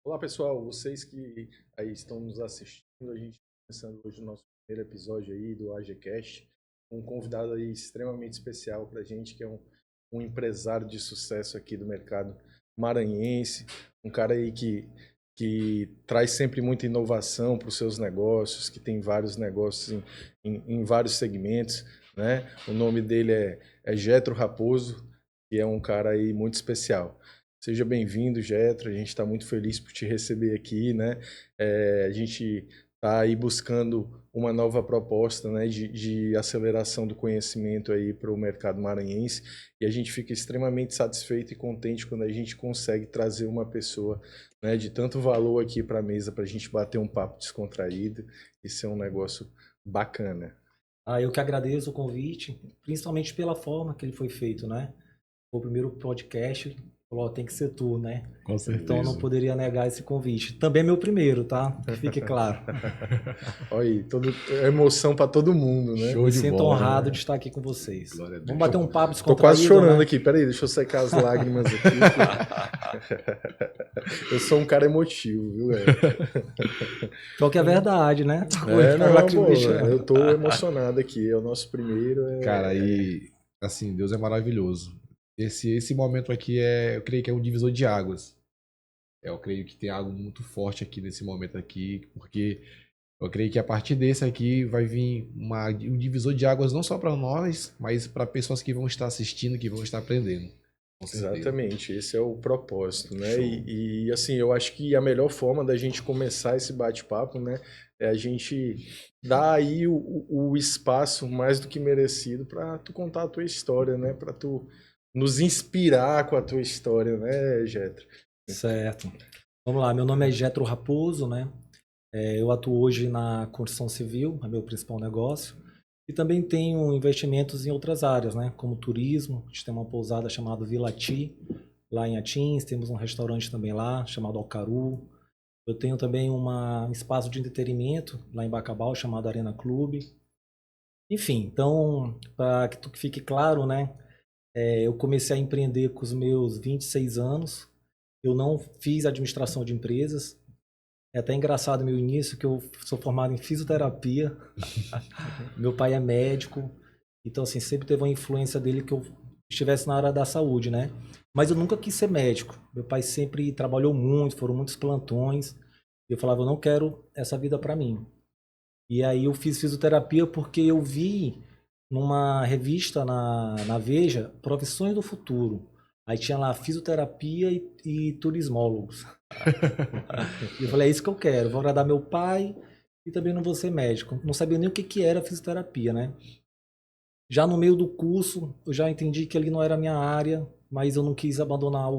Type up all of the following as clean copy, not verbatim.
Olá, pessoal, vocês que aí estão nos assistindo, a gente está começando hoje o nosso primeiro episódio aí do AGCast, um convidado aí extremamente especial para a gente, que é um empresário de sucesso aqui do mercado maranhense, um cara aí que traz sempre muita inovação para os seus negócios, que tem vários negócios em vários segmentos, né? O nome dele é Jethro Raposo, que é um cara aí muito especial. Seja bem-vindo, Jetro. A gente está muito feliz por te receber aqui, né? A gente está aí buscando uma nova proposta, né, de aceleração do conhecimento aí para o mercado maranhense e a gente fica extremamente satisfeito e contente quando a gente consegue trazer uma pessoa, né, de tanto valor aqui para a mesa para a gente bater um papo descontraído e ser um negócio bacana. Eu que agradeço o convite, principalmente pela forma que ele foi feito, né? Foi o primeiro podcast, falou, tem que ser tu, né? Com Então eu não certeza. poderia negar esse convite. Também é meu primeiro, tá? Que fique claro. Olha aí, emoção para todo mundo, né? Show Me de sinto bola. honrado de estar aqui com vocês. Glória a Deus. Vamos bater um papo Tô quase descontraído, chorando né? aqui. Peraí, deixa eu secar as lágrimas aqui. Eu sou um cara emotivo, viu, velho? Pior que é verdade, né? Não, pô, eu tô emocionado aqui. É o nosso primeiro. Cara, e assim, Deus é maravilhoso. Esse momento aqui eu creio que é um divisor de águas. Eu creio que tem algo muito forte aqui nesse momento aqui, porque eu creio que a partir desse aqui vai vir um divisor de águas não só para nós, mas para pessoas que vão estar assistindo, que vão estar aprendendo. Com certeza. Exatamente, esse é o propósito, né? Show. E assim, eu acho que a melhor forma da gente começar esse bate-papo, né, é a gente dar aí o espaço mais do que merecido para tu contar a tua história, né? Para tu nos inspirar com a tua história, né, Jetro? Certo. Vamos lá, meu nome é Jethro Raposo, né? Eu atuo hoje na construção civil, é meu principal negócio. E também tenho investimentos em outras áreas, né? Como turismo, a gente tem uma pousada chamada Vila Ti, lá em Atins, temos um restaurante também lá, chamado Alcaru. Eu tenho também um espaço de entretenimento lá em Bacabal, chamado Arena Clube. Enfim, então, para que tudo fique claro, né? Eu comecei a empreender com os meus 26 anos. Eu não fiz administração de empresas. É até engraçado meu início, que eu sou formado em fisioterapia. Meu pai é médico. Então, assim, sempre teve uma influência dele que eu estivesse na área da saúde, né? Mas eu nunca quis ser médico. Meu pai sempre trabalhou muito, foram muitos plantões. E eu falava, eu não quero essa vida para mim. E aí eu fiz fisioterapia porque eu vi numa revista na Veja, Profissões do Futuro. Aí tinha lá fisioterapia e turismólogos. E eu falei, é isso que eu quero, vou agradar meu pai e também não vou ser médico. Não sabia nem o que era fisioterapia, né? Já no meio do curso, eu já entendi que ali não era a minha área, mas eu não quis abandonar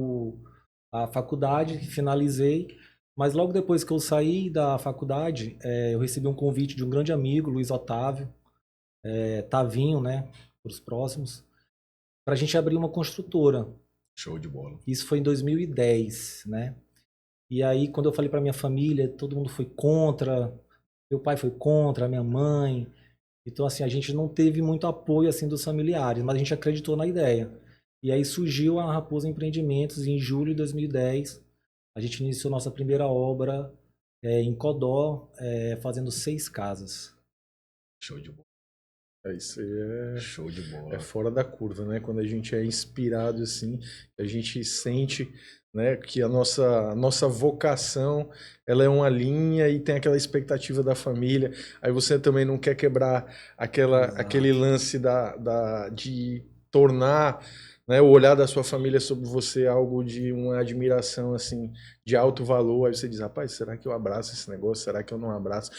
a faculdade, finalizei. Mas logo depois que eu saí da faculdade, eu recebi um convite de um grande amigo, Luiz Otávio, Tavinho, né, para os próximos, para a gente abrir uma construtora. Show de bola. Isso foi em 2010, né? E aí, quando eu falei para minha família, todo mundo foi contra, meu pai foi contra, minha mãe. Então, assim, a gente não teve muito apoio assim dos familiares, mas a gente acreditou na ideia. E aí surgiu a Raposa Empreendimentos em julho de 2010. A gente iniciou nossa primeira obra em Codó, fazendo 6 casas. Show de bola. Isso aí Show de bola. é fora da curva, né? Quando a gente é inspirado assim, a gente sente, né, que a nossa vocação, ela é uma linha e tem aquela expectativa da família. Aí você também não quer quebrar aquele lance de tornar, né, o olhar da sua família sobre você algo de uma admiração assim, de alto valor. Aí você diz, rapaz, será que eu abraço esse negócio? Será que eu não abraço?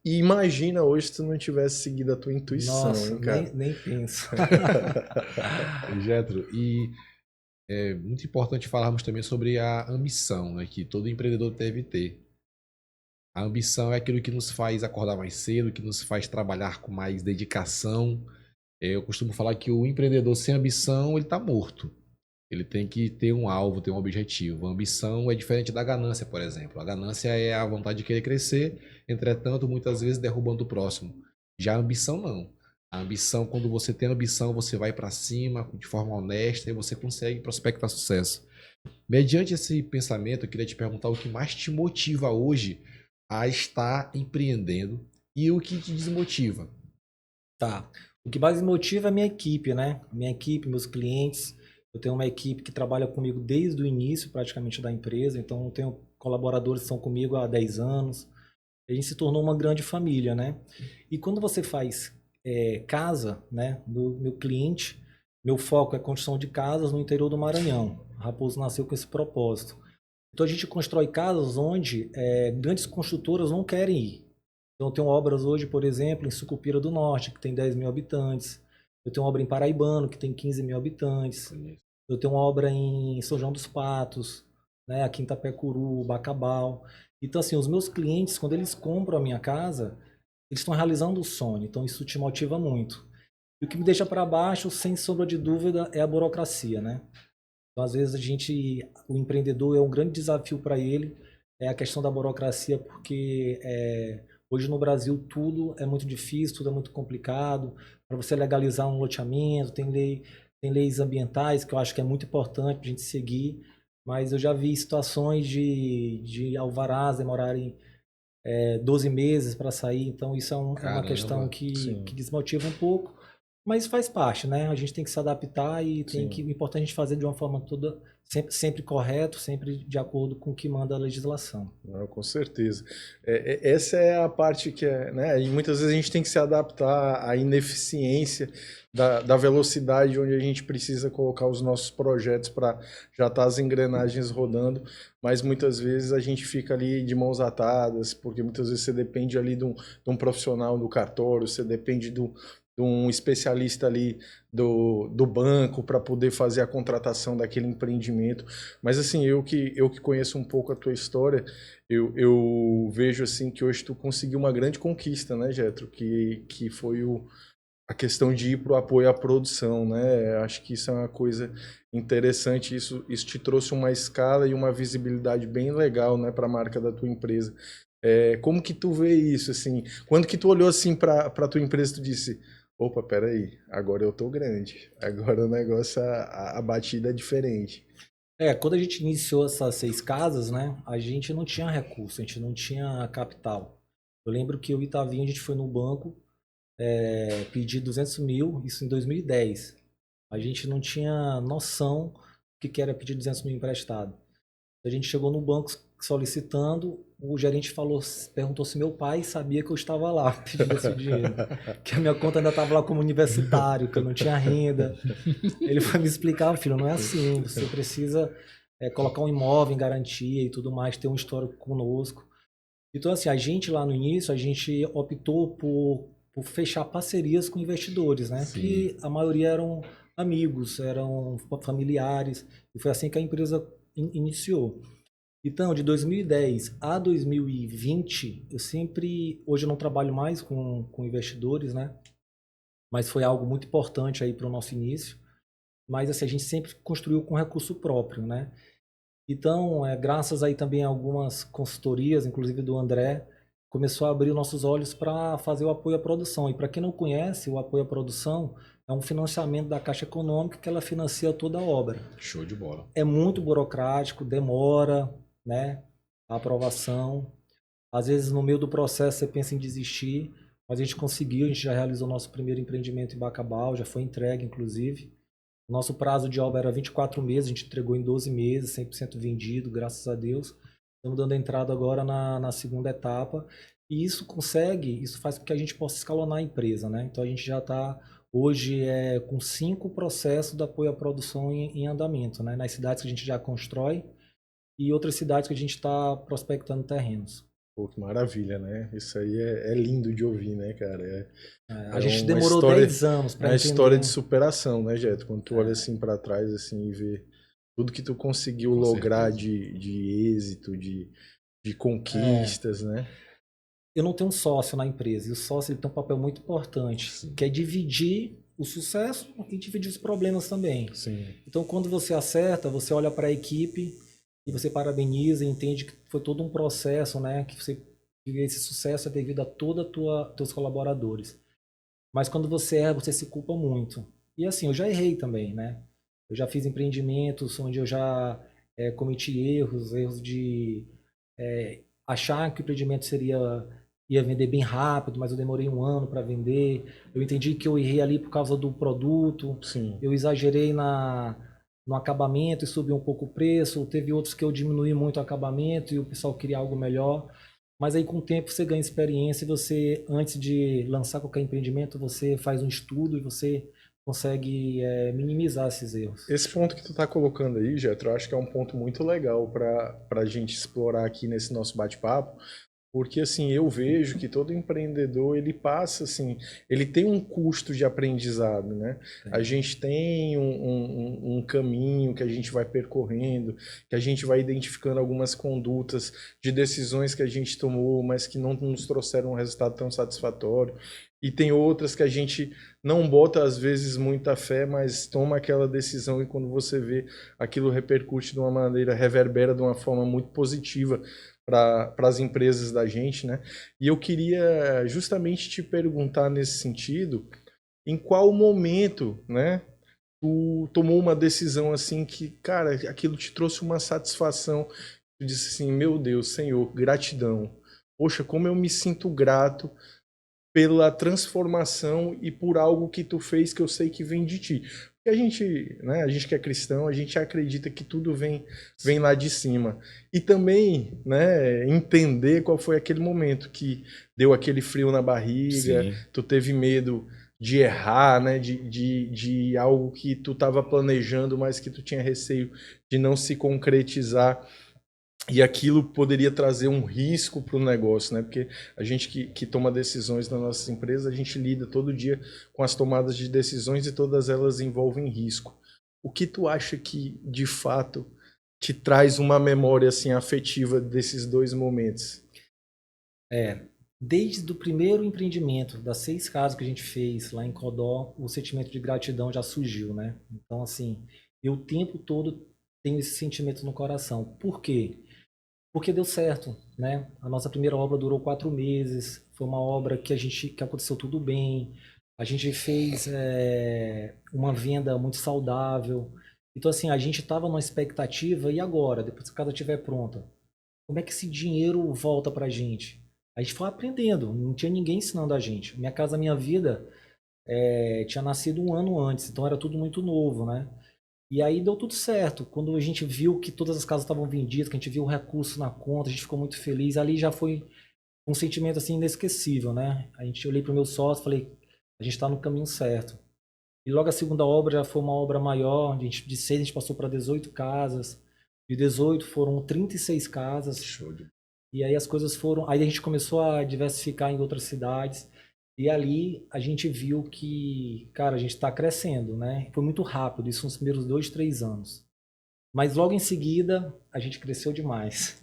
E imagina hoje se tu não tivesse seguido a tua intuição, Nossa, hein, cara? nem penso. Getro, e é muito importante falarmos também sobre a ambição, né, que todo empreendedor deve ter. A ambição é aquilo que nos faz acordar mais cedo, que nos faz trabalhar com mais dedicação. Eu costumo falar que o empreendedor sem ambição, ele está morto. Ele tem que ter um alvo, ter um objetivo. A ambição é diferente da ganância, por exemplo. A ganância é a vontade de querer crescer, entretanto, muitas vezes derrubando o próximo. Já a ambição, não. A ambição, quando você tem ambição, você vai para cima de forma honesta e você consegue prospectar sucesso. Mediante esse pensamento, eu queria te perguntar o que mais te motiva hoje a estar empreendendo e o que te desmotiva. Tá. O que mais me motiva é a minha equipe, né? Minha equipe, meus clientes. Eu tenho uma equipe que trabalha comigo desde o início, praticamente, da empresa. Então, eu tenho colaboradores que estão comigo há 10 anos. A gente se tornou uma grande família, né? E quando você faz casa, né? Meu cliente, meu foco é construção de casas no interior do Maranhão. A Raposo nasceu com esse propósito. Então, a gente constrói casas onde grandes construtoras não querem ir. Então, eu tenho obras hoje, por exemplo, em Sucupira do Norte, que tem 10 mil habitantes. Eu tenho obra em Paraibano, que tem 15 mil habitantes. Eu tenho obra em São João dos Patos, né, aqui em Itapecuru, Bacabal. Então, assim, os meus clientes, quando eles compram a minha casa, eles estão realizando o sonho. Então, isso te motiva muito. E o que me deixa para baixo, sem sombra de dúvida, é a burocracia, né? Então, às vezes, o empreendedor é um grande desafio para ele, é a questão da burocracia, porque hoje no Brasil tudo é muito difícil, tudo é muito complicado. Para você legalizar um loteamento, tem leis ambientais que eu acho que é muito importante a gente seguir, mas eu já vi situações de alvarás demorarem 12 meses para sair, então isso é uma questão Caramba, que desmotiva um pouco, mas faz parte, né? A gente tem que se adaptar e o importante é a gente fazer de uma forma toda, sempre correto, sempre de acordo com o que manda a legislação. Não, com certeza. Essa é a parte que né? E muitas vezes a gente tem que se adaptar à ineficiência da velocidade onde a gente precisa colocar os nossos projetos para já estar as engrenagens rodando, mas muitas vezes a gente fica ali de mãos atadas, porque muitas vezes você depende ali de um profissional do cartório, você depende de um especialista ali do banco para poder fazer a contratação daquele empreendimento. Mas assim, eu que conheço um pouco a tua história, eu vejo assim que hoje tu conseguiu uma grande conquista, né, Getro? Que foi a questão de ir para o apoio à produção, né? Acho que isso é uma coisa interessante, isso te trouxe uma escala e uma visibilidade bem legal, né, para a marca da tua empresa. Como que tu vê isso, assim? Quando que tu olhou assim para a tua empresa, tu disse, opa, peraí, agora eu tô grande, agora o negócio, a batida é diferente. Quando a gente iniciou essas 6 casas, né, a gente não tinha recurso, a gente não tinha capital. Eu lembro que eu e o Itavinho, a gente foi no banco pedir 200 mil, isso em 2010. A gente não tinha noção do que era pedir 200 mil emprestado. A gente chegou no banco solicitando, o gerente perguntou se meu pai sabia que eu estava lá pedindo esse dinheiro, que a minha conta ainda estava lá como universitário, que eu não tinha renda. Ele foi me explicar, filho, não é assim, você precisa colocar um imóvel em garantia e tudo mais, ter um histórico conosco. Então, assim, a gente lá no início, a gente optou por fechar parcerias com investidores, né? Sim. Que a maioria eram amigos, eram familiares, e foi assim que a empresa iniciou. Então, de 2010 a 2020, hoje eu não trabalho mais com investidores, né? Mas foi algo muito importante aí para o nosso início. Mas assim, a gente sempre construiu com recurso próprio, né? Então, graças aí também a algumas consultorias, inclusive do André, começou a abrir nossos olhos para fazer o apoio à produção. E para quem não conhece, o apoio à produção é um financiamento da Caixa Econômica que ela financia toda a obra. Show de bola. É muito burocrático, demora, né, a aprovação. Às vezes, no meio do processo, você pensa em desistir, mas a gente conseguiu, a gente já realizou nosso primeiro empreendimento em Bacabal, já foi entregue, inclusive. O nosso prazo de obra era 24 meses, a gente entregou em 12 meses, 100% vendido, graças a Deus. Estamos dando entrada agora na segunda etapa. E isso faz com que a gente possa escalonar a empresa, né? Então a gente já está hoje com 5 processos de apoio à produção em andamento, né? Nas cidades que a gente já constrói e outras cidades que a gente está prospectando terrenos. Pô, que maravilha, né? Isso aí é lindo de ouvir, né, cara? A gente uma demorou história, 10 anos para uma entender. história de superação, né, Jeto? Quando tu olha assim para trás assim e vê tudo que tu conseguiu Com lograr certeza. de êxito, de conquistas, né? Eu não tenho um sócio na empresa, e o sócio ele tem um papel muito importante, Sim. que é dividir o sucesso e dividir os problemas também. Sim. Então, quando você acerta, você olha para a equipe e você parabeniza e entende que foi todo um processo, né? Que esse sucesso é devido a todos teus colaboradores. Mas quando você erra, você se culpa muito. E assim, eu já errei também, né? Eu já fiz empreendimentos onde eu já cometi erros de achar que o empreendimento ia vender bem rápido, mas eu demorei 1 ano para vender. Eu entendi que eu errei ali por causa do produto. Sim. Eu exagerei no acabamento e subi um pouco o preço. Teve outros que eu diminuí muito o acabamento e o pessoal queria algo melhor. Mas aí com o tempo você ganha experiência e você, antes de lançar qualquer empreendimento, você faz um estudo e você consegue minimizar esses erros. Esse ponto que tu tá colocando aí, Jetro, eu acho que é um ponto muito legal para a gente explorar aqui nesse nosso bate-papo, porque assim, eu vejo que todo empreendedor, ele passa assim, ele tem um custo de aprendizado, né? A gente tem um caminho que a gente vai percorrendo, que a gente vai identificando algumas condutas de decisões que a gente tomou, mas que não nos trouxeram um resultado tão satisfatório. E tem outras que a gente não bota, às vezes, muita fé, mas toma aquela decisão e quando você vê, aquilo repercute de uma maneira, reverbera de uma forma muito positiva para as empresas da gente, né? E eu queria justamente te perguntar nesse sentido, em qual momento, né, tu tomou uma decisão assim que, cara, aquilo te trouxe uma satisfação, tu disse assim, meu Deus, Senhor, gratidão. Poxa, como eu me sinto grato pela transformação e por algo que tu fez que eu sei que vem de ti. Porque a gente, né, a gente que é cristão, a gente acredita que tudo vem lá de cima. E também, né, entender qual foi aquele momento que deu aquele frio na barriga, Sim. tu teve medo de errar, né, de algo que tu estava planejando, mas que tu tinha receio de não se concretizar. E aquilo poderia trazer um risco para o negócio, né? Porque a gente que toma decisões nas nossas empresas, a gente lida todo dia com as tomadas de decisões e todas elas envolvem risco. O que tu acha que, de fato, te traz uma memória assim afetiva desses dois momentos? Desde o primeiro empreendimento, das 6 casas que a gente fez lá em Codó, o sentimento de gratidão já surgiu, né? Então, assim, eu o tempo todo tenho esse sentimento no coração. Por quê? Porque deu certo, né? A nossa primeira obra durou 4 meses, foi uma obra que aconteceu tudo bem, a gente fez uma venda muito saudável. Então, assim, a gente estava numa expectativa, e agora, depois que a casa estiver pronta? Como é que esse dinheiro volta pra gente? A gente foi aprendendo, não tinha ninguém ensinando a gente. Minha Casa Minha Vida tinha nascido 1 ano antes, então era tudo muito novo, né? E aí deu tudo certo. Quando a gente viu que todas as casas estavam vendidas, que a gente viu o recurso na conta, a gente ficou muito feliz. Ali já foi um sentimento assim inesquecível, né? Eu olhei para o meu sócio e falei, a gente está no caminho certo. E logo a segunda obra já foi uma obra maior, de 6 a gente passou para 18 casas. De 18 foram 36 casas. Show de... E aí as coisas foram. Aí a gente começou a diversificar em outras cidades. E ali a gente viu que, cara, a gente está crescendo, né? Foi muito rápido, isso nos primeiros 2, 3 anos. Mas logo em seguida a gente cresceu demais.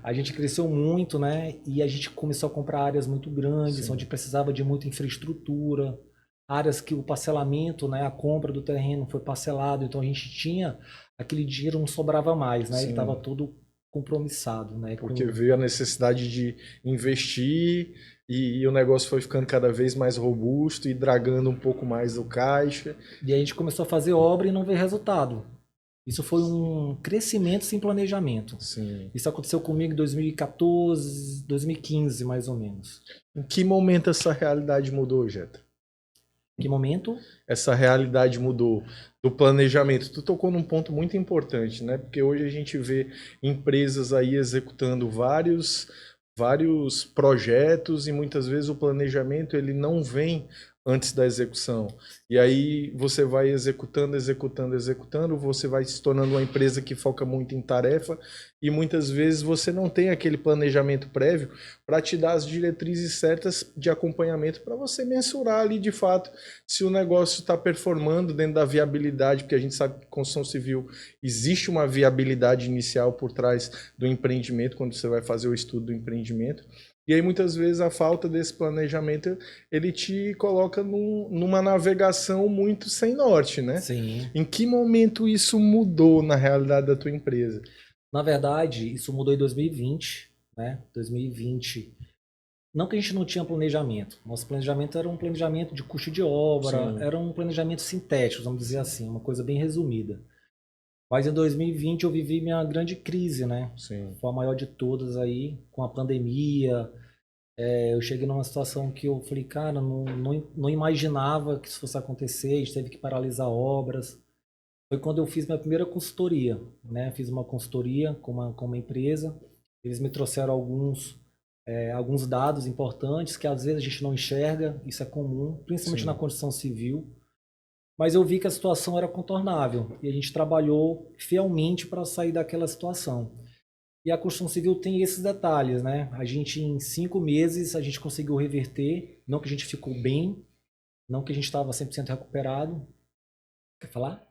A gente cresceu muito, né? E a gente começou a comprar áreas muito grandes, Sim. onde precisava de muita infraestrutura, áreas que o parcelamento, né, a compra do terreno foi parcelado, então a gente tinha aquele dinheiro, não sobrava mais, né? Ele Sim. estava todo compromissado, né? Porque veio a necessidade de investir e o negócio foi ficando cada vez mais robusto e dragando um pouco mais o caixa. E a gente começou a fazer obra e não ver resultado. Isso foi um crescimento sem planejamento. Sim. Isso aconteceu comigo em 2014, 2015, mais ou menos. Em que momento essa realidade mudou, Jeta? Que momento? Essa realidade mudou do planejamento. Tu tocou num ponto muito importante, né? Porque hoje a gente vê empresas aí executando vários projetos e muitas vezes o planejamento ele não vem antes da execução. E aí você vai executando, você vai se tornando uma empresa que foca muito em tarefa e muitas vezes você não tem aquele planejamento prévio para te dar as diretrizes certas de acompanhamento para você mensurar ali de fato se o negócio está performando dentro da viabilidade, porque a gente sabe que construção civil existe uma viabilidade inicial por trás do empreendimento, quando você vai fazer o estudo do empreendimento. E aí, muitas vezes, a falta desse planejamento, ele te coloca numa navegação muito sem norte, né? Sim. Em que momento isso mudou na realidade da tua empresa? Na verdade, isso mudou em 2020, né? 2020. Não que a gente não tinha planejamento. Nosso planejamento era um planejamento de custo de obra, Sim. era um planejamento sintético, vamos dizer assim, uma coisa bem resumida. Mas em 2020 eu vivi minha grande crise, né? Sim. Foi a maior de todas aí, com a pandemia. Eu cheguei numa situação que eu falei, cara, não imaginava que isso fosse acontecer, a gente teve que paralisar obras. Foi quando eu fiz minha primeira consultoria, né? Fiz uma consultoria com uma empresa, eles me trouxeram alguns dados importantes que às vezes a gente não enxerga, isso é comum, principalmente Sim. na construção civil. Mas eu vi que a situação era contornável e a gente trabalhou fielmente para sair daquela situação. E a construção civil tem esses detalhes, né? A gente, em 5 meses, a gente conseguiu reverter, não que a gente ficou bem, não que a gente estava 100% recuperado. Quer falar?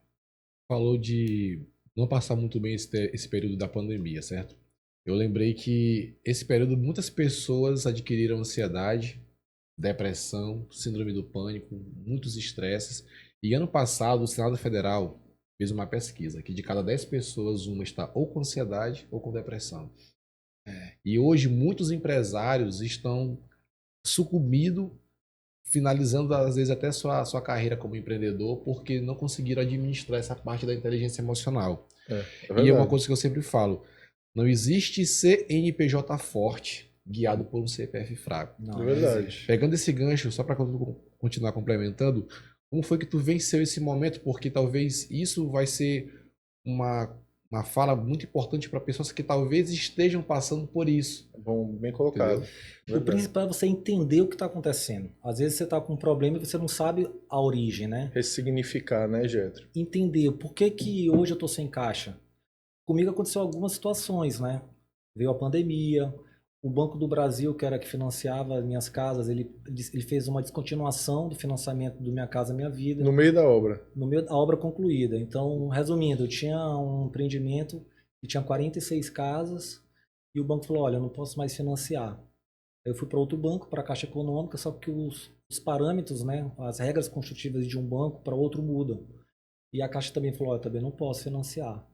Falou de não passar muito bem esse período da pandemia, certo? Eu lembrei que esse período muitas pessoas adquiriram ansiedade, depressão, síndrome do pânico, muitos estresses. E ano passado, o Senado Federal fez uma pesquisa que de cada 10 pessoas, uma está ou com ansiedade ou com depressão. E hoje muitos empresários estão sucumbindo, finalizando às vezes até sua carreira como empreendedor, porque não conseguiram administrar essa parte da inteligência emocional. E é uma coisa que eu sempre falo, não existe CNPJ forte guiado por um CPF fraco. Não, É verdade. Pegando esse gancho, só para continuar complementando, como foi que tu venceu esse momento? Porque talvez isso vai ser uma fala muito importante para pessoas que talvez estejam passando por isso. Bom, bem colocado. O principal é você entender o que está acontecendo. Às vezes você está com um problema e você não sabe a origem, né? Ressignificar, né, Getro? Entender por que hoje eu estou sem caixa. Comigo aconteceu algumas situações, né? Veio a pandemia, o Banco do Brasil, que era que financiava as minhas casas, ele fez uma descontinuação do financiamento do Minha Casa Minha Vida. No meio da obra. No meio da obra concluída. Então, resumindo, eu tinha um empreendimento que tinha 46 casas e o banco falou, olha, eu não posso mais financiar. Eu fui para outro banco, para a Caixa Econômica, só que os parâmetros, né, as regras construtivas de um banco para outro mudam. E a Caixa também falou, olha, eu também não posso financiar.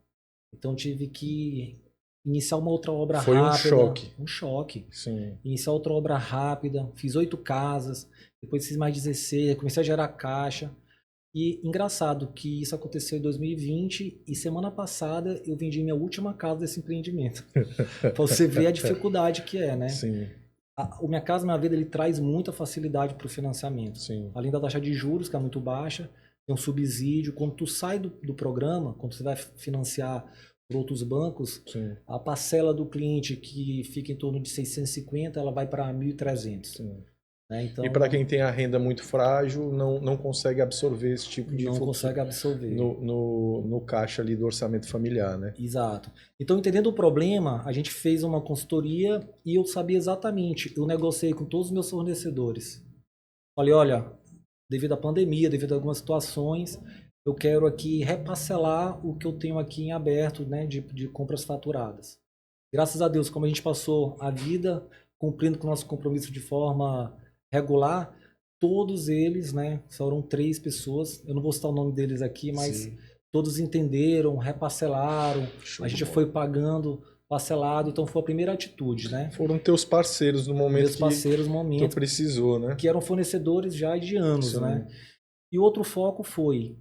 Então tive que iniciar uma outra obra Foi rápida. um choque. Um choque. Sim. Iniciar outra obra rápida, fiz 8 casas, depois fiz mais 16, comecei a gerar caixa. E engraçado que isso aconteceu em 2020 e semana passada eu vendi minha última casa desse empreendimento. Pra você ver a dificuldade que é, né? Sim, O Minha Casa Minha Vida ele traz muita facilidade para o financiamento. sim. Além da taxa de juros, que é muito baixa, tem um subsídio. Quando tu sai do programa, quando você vai financiar por outros bancos, Sim. a parcela do cliente que fica em torno de 650, ela vai para 1.300. Sim. Né? Então, E para quem tem a renda muito frágil, não consegue absorver esse tipo de não fluxo consegue absorver. no caixa ali do orçamento familiar, né? Exato. Então, entendendo o problema, a gente fez uma consultoria e eu sabia exatamente. Eu negociei com todos os meus fornecedores. Falei, olha, devido à pandemia, devido a algumas situações, eu quero aqui reparcelar o que eu tenho aqui em aberto, né, de compras faturadas. Graças a Deus, como a gente passou a vida cumprindo com o nosso compromisso de forma regular, todos eles, né, foram 3 pessoas, eu não vou citar o nome deles aqui, mas Sim. todos entenderam, reparcelaram, Show a de gente bola. foi pagando parcelado, então foi a primeira atitude, né? Foram teus parceiros no momento Meus parceiros no que tu momento, precisou, né? que eram fornecedores já de anos, Sim. né? E outro foco foi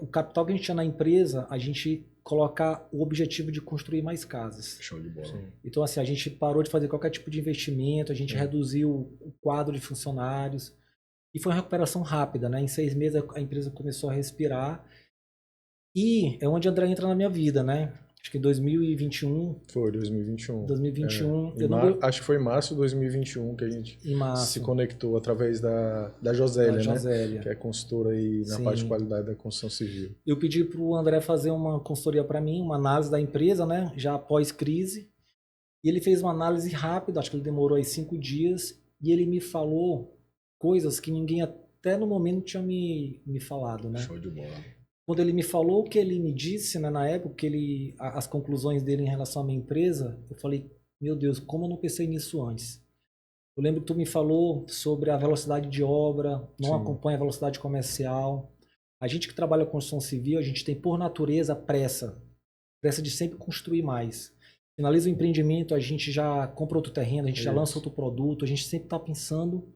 o capital que a gente tinha na empresa, a gente colocar o objetivo de construir mais casas. Show de bola. Sim. Então, assim, a gente parou de fazer qualquer tipo de investimento, a gente reduziu o quadro de funcionários e foi uma recuperação rápida, né? Em 6 meses a empresa começou a respirar e é onde a André entra na minha vida, né? Acho que em 2021, Foi 2021. eu não vou... Acho que foi em março de 2021 que a gente Em março, se conectou através da Josélia, da né? Josélia. Que é consultora aí na Sim. parte de qualidade da construção civil. Eu pedi para o André fazer uma consultoria para mim, uma análise da empresa, né? Já após crise. E ele fez uma análise rápida, acho que ele demorou aí 5 dias. E ele me falou coisas que ninguém até no momento tinha me falado, né? Show de bola. Quando ele me falou o que ele me disse, né, na época, que as conclusões dele em relação à minha empresa, eu falei, meu Deus, como eu não pensei nisso antes? Eu lembro que tu me falou sobre a velocidade de obra, não Sim. acompanha a velocidade comercial. A gente que trabalha com construção civil, a gente tem por natureza pressa de sempre construir mais. Finaliza o empreendimento, a gente já compra outro terreno, a gente já Isso. lança outro produto, a gente sempre está pensando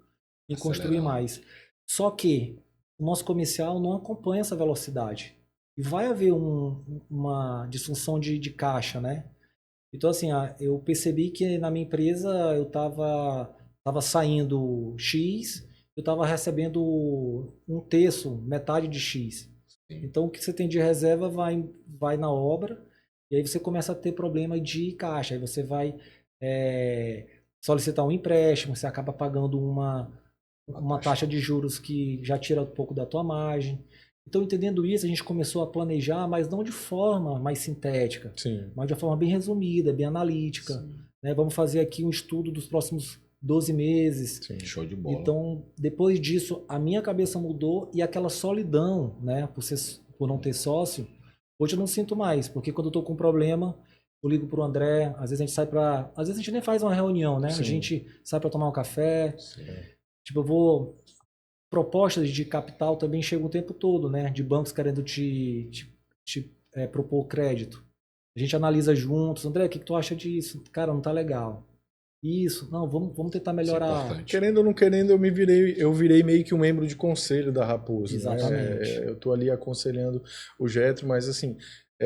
em construir Acelerando. mais. Só que o nosso comercial não acompanha essa velocidade. e vai haver uma disfunção de caixa, né? Então, assim, eu percebi que na minha empresa eu tava saindo X, eu estava recebendo um terço, metade de X. Sim. Então, o que você tem de reserva vai na obra, e aí você começa a ter problema de caixa. Aí você vai solicitar um empréstimo, você acaba pagando uma taxa de juros que já tira um pouco da tua margem. Então, entendendo isso, a gente começou a planejar, mas não de forma mais sintética, Sim. mas de uma forma bem resumida, bem analítica. Sim. Né? Vamos fazer aqui um estudo dos próximos 12 meses. Sim. Show de bola. Então, depois disso, a minha cabeça mudou e aquela solidão, né, por não ter sócio, hoje eu não sinto mais, porque quando eu tô com um problema, eu ligo pro André, às vezes a gente sai para, às vezes a gente nem faz uma reunião, né? Sim. A gente sai para tomar um café. Sim. Tipo, propostas de capital também chegam o tempo todo, né? De bancos querendo te propor crédito. A gente analisa juntos. André, o que tu acha disso? Cara, não tá legal. Isso, não, vamos tentar Isso é melhorar. importante. Querendo ou não querendo, eu virei meio que um membro de conselho da Raposo. Exatamente. Né? Eu tô ali aconselhando o Getro, mas assim,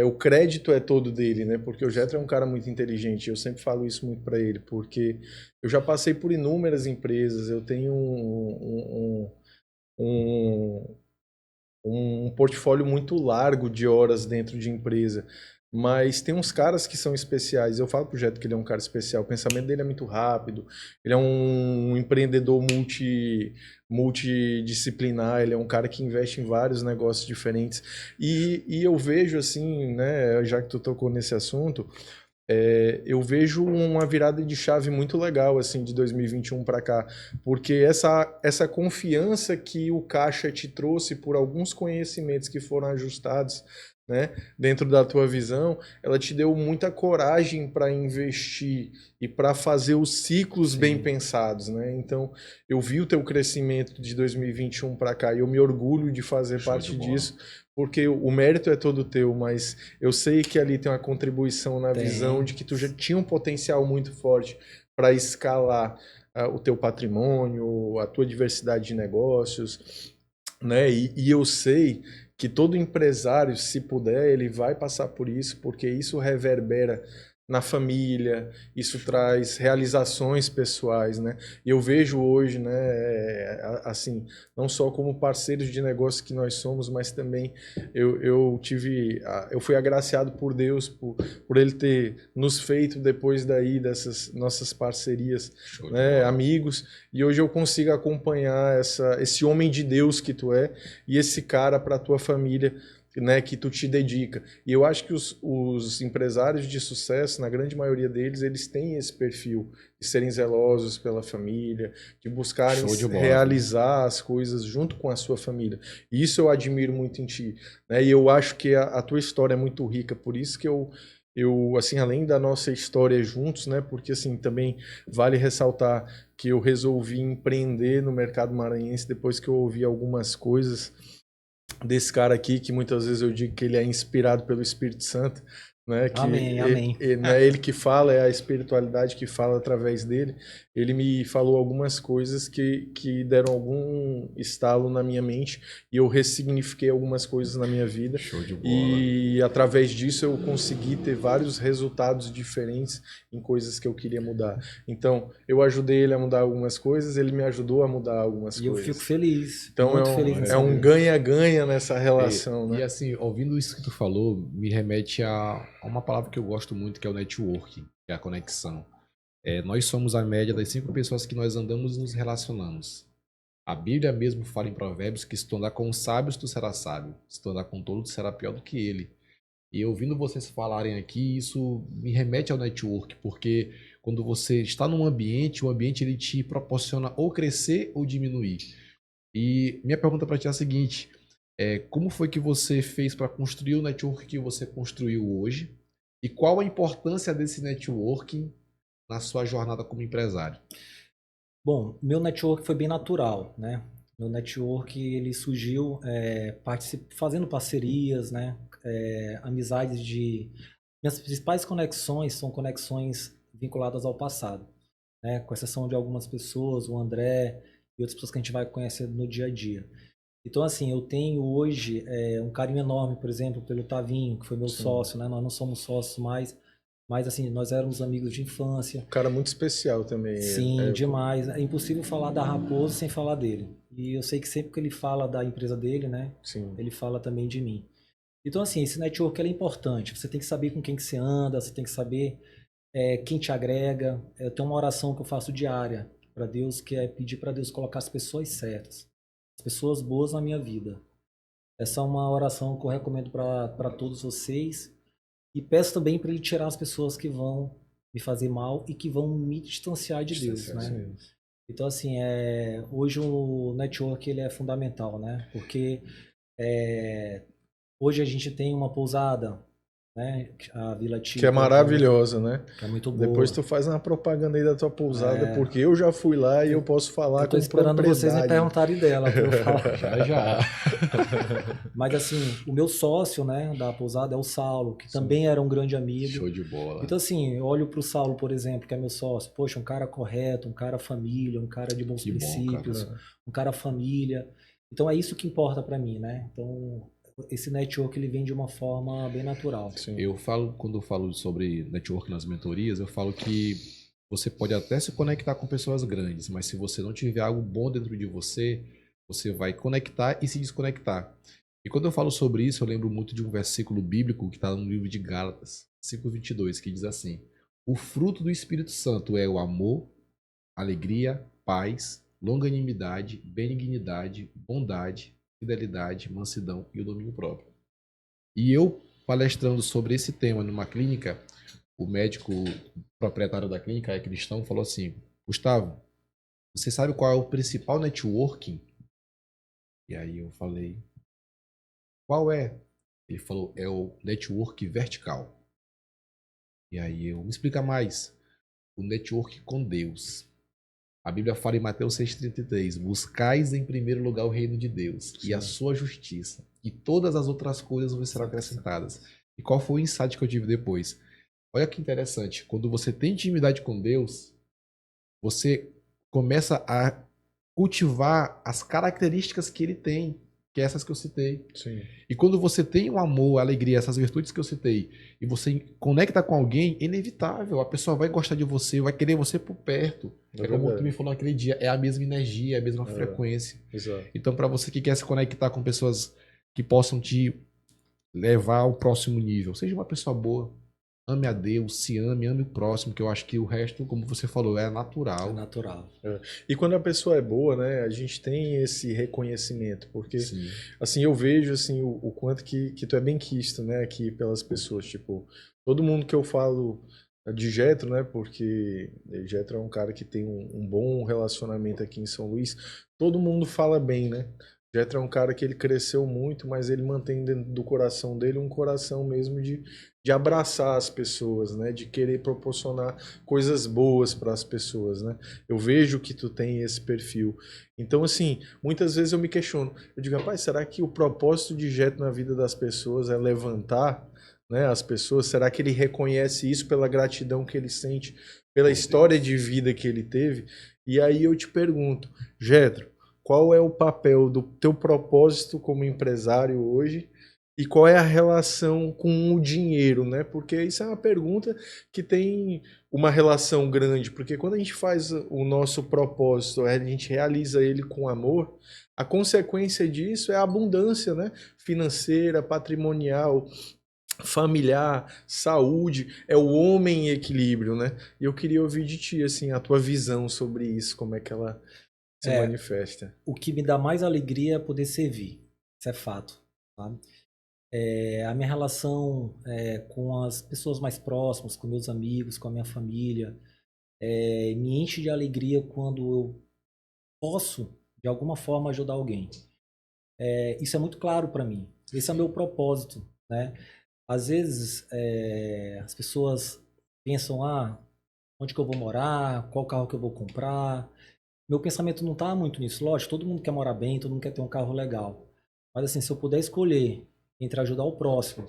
o crédito é todo dele, né? Porque o Getro é um cara muito inteligente. Eu sempre falo isso muito para ele, porque eu já passei por inúmeras empresas. Eu tenho um portfólio muito largo de horas dentro de empresa. Mas tem uns caras que são especiais. Eu falo pro Jeto que ele é um cara especial. O pensamento dele é muito rápido. Ele é um empreendedor multidisciplinar. Ele é um cara que investe em vários negócios diferentes. E eu vejo assim, né, já que tu tocou nesse assunto, eu vejo uma virada de chave muito legal assim de 2021 para cá, porque essa confiança que o caixa te trouxe por alguns conhecimentos que foram ajustados, né, dentro da tua visão, ela te deu muita coragem para investir e para fazer os ciclos Sim. bem pensados, né? Então, eu vi o teu crescimento de 2021 para cá e eu me orgulho de fazer Show parte de bola. disso, porque o mérito é todo teu, mas eu sei que ali tem uma contribuição na visão de que tu já tinha um potencial muito forte para escalar o teu patrimônio, a tua diversidade de negócios, né? E eu sei que todo empresário, se puder, ele vai passar por isso, porque isso reverbera na família, isso traz realizações pessoais, né? E eu vejo hoje, né, assim, não só como parceiros de negócio que nós somos, mas também eu fui agraciado por Deus por ele ter nos feito depois daí dessas nossas parcerias, Show de né, bola. amigos, e hoje eu consigo acompanhar esse homem de Deus que tu é e esse cara para tua família, né, que tu te dedica. E eu acho que os empresários de sucesso, na grande maioria deles, eles têm esse perfil de serem zelosos pela família, de buscarem Show de bola, realizar as coisas junto com a sua família. E isso eu admiro muito em ti, né? E eu acho que a tua história é muito rica, por isso que eu, assim, além da nossa história juntos, né? Porque, assim, também vale ressaltar que eu resolvi empreender no mercado maranhense depois que eu ouvi algumas coisas desse cara aqui, que muitas vezes eu digo que ele é inspirado pelo Espírito Santo, né? Que Amém, amém. não é ele que fala, é a espiritualidade que fala através dele. Ele me falou algumas coisas que deram algum estalo na minha mente e eu ressignifiquei algumas coisas na minha vida. Show de bola. E através disso eu consegui ter vários resultados diferentes em coisas que eu queria mudar. Então, eu ajudei ele a mudar algumas coisas, ele me ajudou a mudar algumas E eu coisas. fico feliz, Então muito feliz em é um saber. ganha-ganha nessa relação, E né? assim, ouvindo isso que tu falou, me remete a uma palavra que eu gosto muito, que é o networking, que é a conexão. Nós somos a média das 5 pessoas que nós andamos e nos relacionamos. A Bíblia mesmo fala em Provérbios que se tu andar com os sábios, tu serás sábio. Se tu andar com tolos, tu será pior do que ele. E ouvindo vocês falarem aqui, isso me remete ao network, porque quando você está num ambiente, o ambiente ele te proporciona ou crescer ou diminuir. E minha pergunta para ti é a seguinte: como foi que você fez para construir o network que você construiu hoje? E qual a importância desse networking na sua jornada como empresário? Bom, meu network foi bem natural, né? Meu network ele surgiu fazendo parcerias, né? Amizades minhas principais conexões são conexões vinculadas ao passado, né? Com exceção de algumas pessoas, o André e outras pessoas que a gente vai conhecer no dia a dia. Então, assim, eu tenho hoje um carinho enorme, por exemplo, pelo Tavinho, que foi meu Sim. sócio, né? Nós não somos sócios mais, mas, assim, nós éramos amigos de infância. Um cara muito especial também. Sim, demais. É impossível falar da Raposo sem falar dele. E eu sei que sempre que ele fala da empresa dele, né? Sim. Ele fala também de mim. Então, assim, esse network ele é importante. Você tem que saber com quem que você anda, você tem que saber quem te agrega. Eu tenho uma oração que eu faço diária para Deus, que é pedir para Deus colocar as pessoas certas, as pessoas boas na minha vida. Essa é uma oração que eu recomendo para todos vocês. E peço também para ele tirar as pessoas que vão me fazer mal e que vão me distanciar de Deus, né? Sim. Então, assim, hoje o network ele é fundamental, né? Porque hoje a gente tem uma pousada, né? A Vila Tio, Que é maravilhosa, né? que é muito boa. Depois tu faz uma propaganda aí da tua pousada, porque eu já fui lá e eu posso falar Eu tô com esperando vocês me propriedade. perguntarem dela para eu falar. Já. Mas assim, o meu sócio, né, da pousada é o Saulo, que também era um grande amigo. Show de bola. Então assim, eu olho pro Saulo, por exemplo, que é meu sócio, poxa, um cara correto, um cara família, um cara de bons Que bom, princípios, cara. um cara família. Então é isso que importa para mim, né? Então esse network ele vem de uma forma bem natural. Sim. Quando eu falo sobre network nas mentorias, eu falo que você pode até se conectar com pessoas grandes, mas se você não tiver algo bom dentro de você, você vai conectar e se desconectar. E quando eu falo sobre isso, eu lembro muito de um versículo bíblico que está no livro de Gálatas, 5:22, que diz assim: o fruto do Espírito Santo é o amor, alegria, paz, longanimidade, benignidade, bondade, fidelidade, mansidão e o domínio próprio. E eu, palestrando sobre esse tema numa clínica, o médico proprietário da clínica, é cristão, falou assim: Gustavo, você sabe qual é o principal networking? E aí eu falei: qual é? Ele falou: é o network vertical. E aí me explica mais. O network com Deus. A Bíblia fala em Mateus 6,33: buscais em primeiro lugar o reino de Deus e a sua justiça, e todas as outras coisas vos serão acrescentadas. E qual foi o insight que eu tive depois? Olha que interessante, quando você tem intimidade com Deus, você começa a cultivar as características que ele tem, que é essas que eu citei. Sim. E quando você tem o amor, a alegria, essas virtudes que eu citei, e você conecta com alguém, é inevitável. A pessoa vai gostar de você, vai querer você por perto. É como tu me falou naquele dia, é a mesma energia, é a mesma frequência. Exato. Então, para você que quer se conectar com pessoas que possam te levar ao próximo nível, seja uma pessoa boa, ame a Deus, se ame, ame o próximo, que eu acho que o resto, como você falou, é natural. É natural. E quando a pessoa é boa, né, a gente tem esse reconhecimento, porque Sim. assim eu vejo assim o quanto que tu é bem quisto, né, aqui pelas pessoas, tipo, todo mundo que eu falo de Getro, né, porque Getro é um cara que tem um bom relacionamento aqui em São Luís, todo mundo fala bem, né? Getro é um cara que ele cresceu muito, mas ele mantém dentro do coração dele um coração mesmo de abraçar as pessoas, né? De querer proporcionar coisas boas para as pessoas, né? Eu vejo que tu tem esse perfil. Então, assim, muitas vezes eu me questiono. Eu digo, rapaz, será que o propósito de Getro na vida das pessoas é levantar, né, as pessoas? Será que ele reconhece isso pela gratidão que ele sente, pela história de vida que ele teve? E aí eu te pergunto, Getro, qual é o papel do teu propósito como empresário hoje e qual é a relação com o dinheiro, né? Porque isso é uma pergunta que tem uma relação grande, porque quando a gente faz o nosso propósito, a gente realiza ele com amor, a consequência disso é a abundância, né? Financeira, patrimonial, familiar, saúde, é o homem em equilíbrio, né? E eu queria ouvir de ti, assim, a tua visão sobre isso, como é que ela se manifesta. O que me dá mais alegria é poder servir. Isso é fato. Tá? A minha relação com as pessoas mais próximas, com meus amigos, com a minha família, me enche de alegria quando eu posso, de alguma forma, ajudar alguém. Isso é muito claro para mim. Esse é o meu propósito. Né? Às vezes, as pessoas pensam, onde que eu vou morar, qual carro que eu vou comprar. Meu pensamento não está muito nisso. Lógico, todo mundo quer morar bem, todo mundo quer ter um carro legal. Mas assim, se eu puder escolher entre ajudar o próximo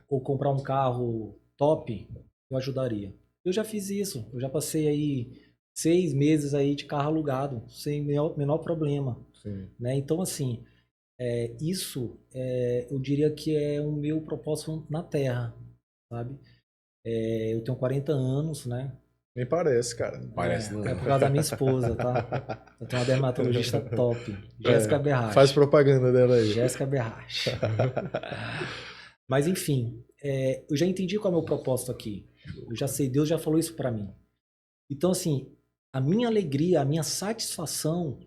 ou comprar um carro top, eu ajudaria. Eu já fiz isso. Eu já passei aí 6 meses aí de carro alugado, sem menor problema. Sim. Né? Então, assim, eu diria que é o meu propósito na Terra, sabe? Eu tenho 40 anos, né? Nem parece, cara. Parece não. É por causa da minha esposa, tá? Eu tenho uma dermatologista top, Jéssica Faz Berrache. propaganda dela aí. Jéssica Berrache. Mas enfim, eu já entendi qual é o meu propósito aqui. Eu já sei, Deus já falou isso pra mim. Então, assim, a minha alegria, a minha satisfação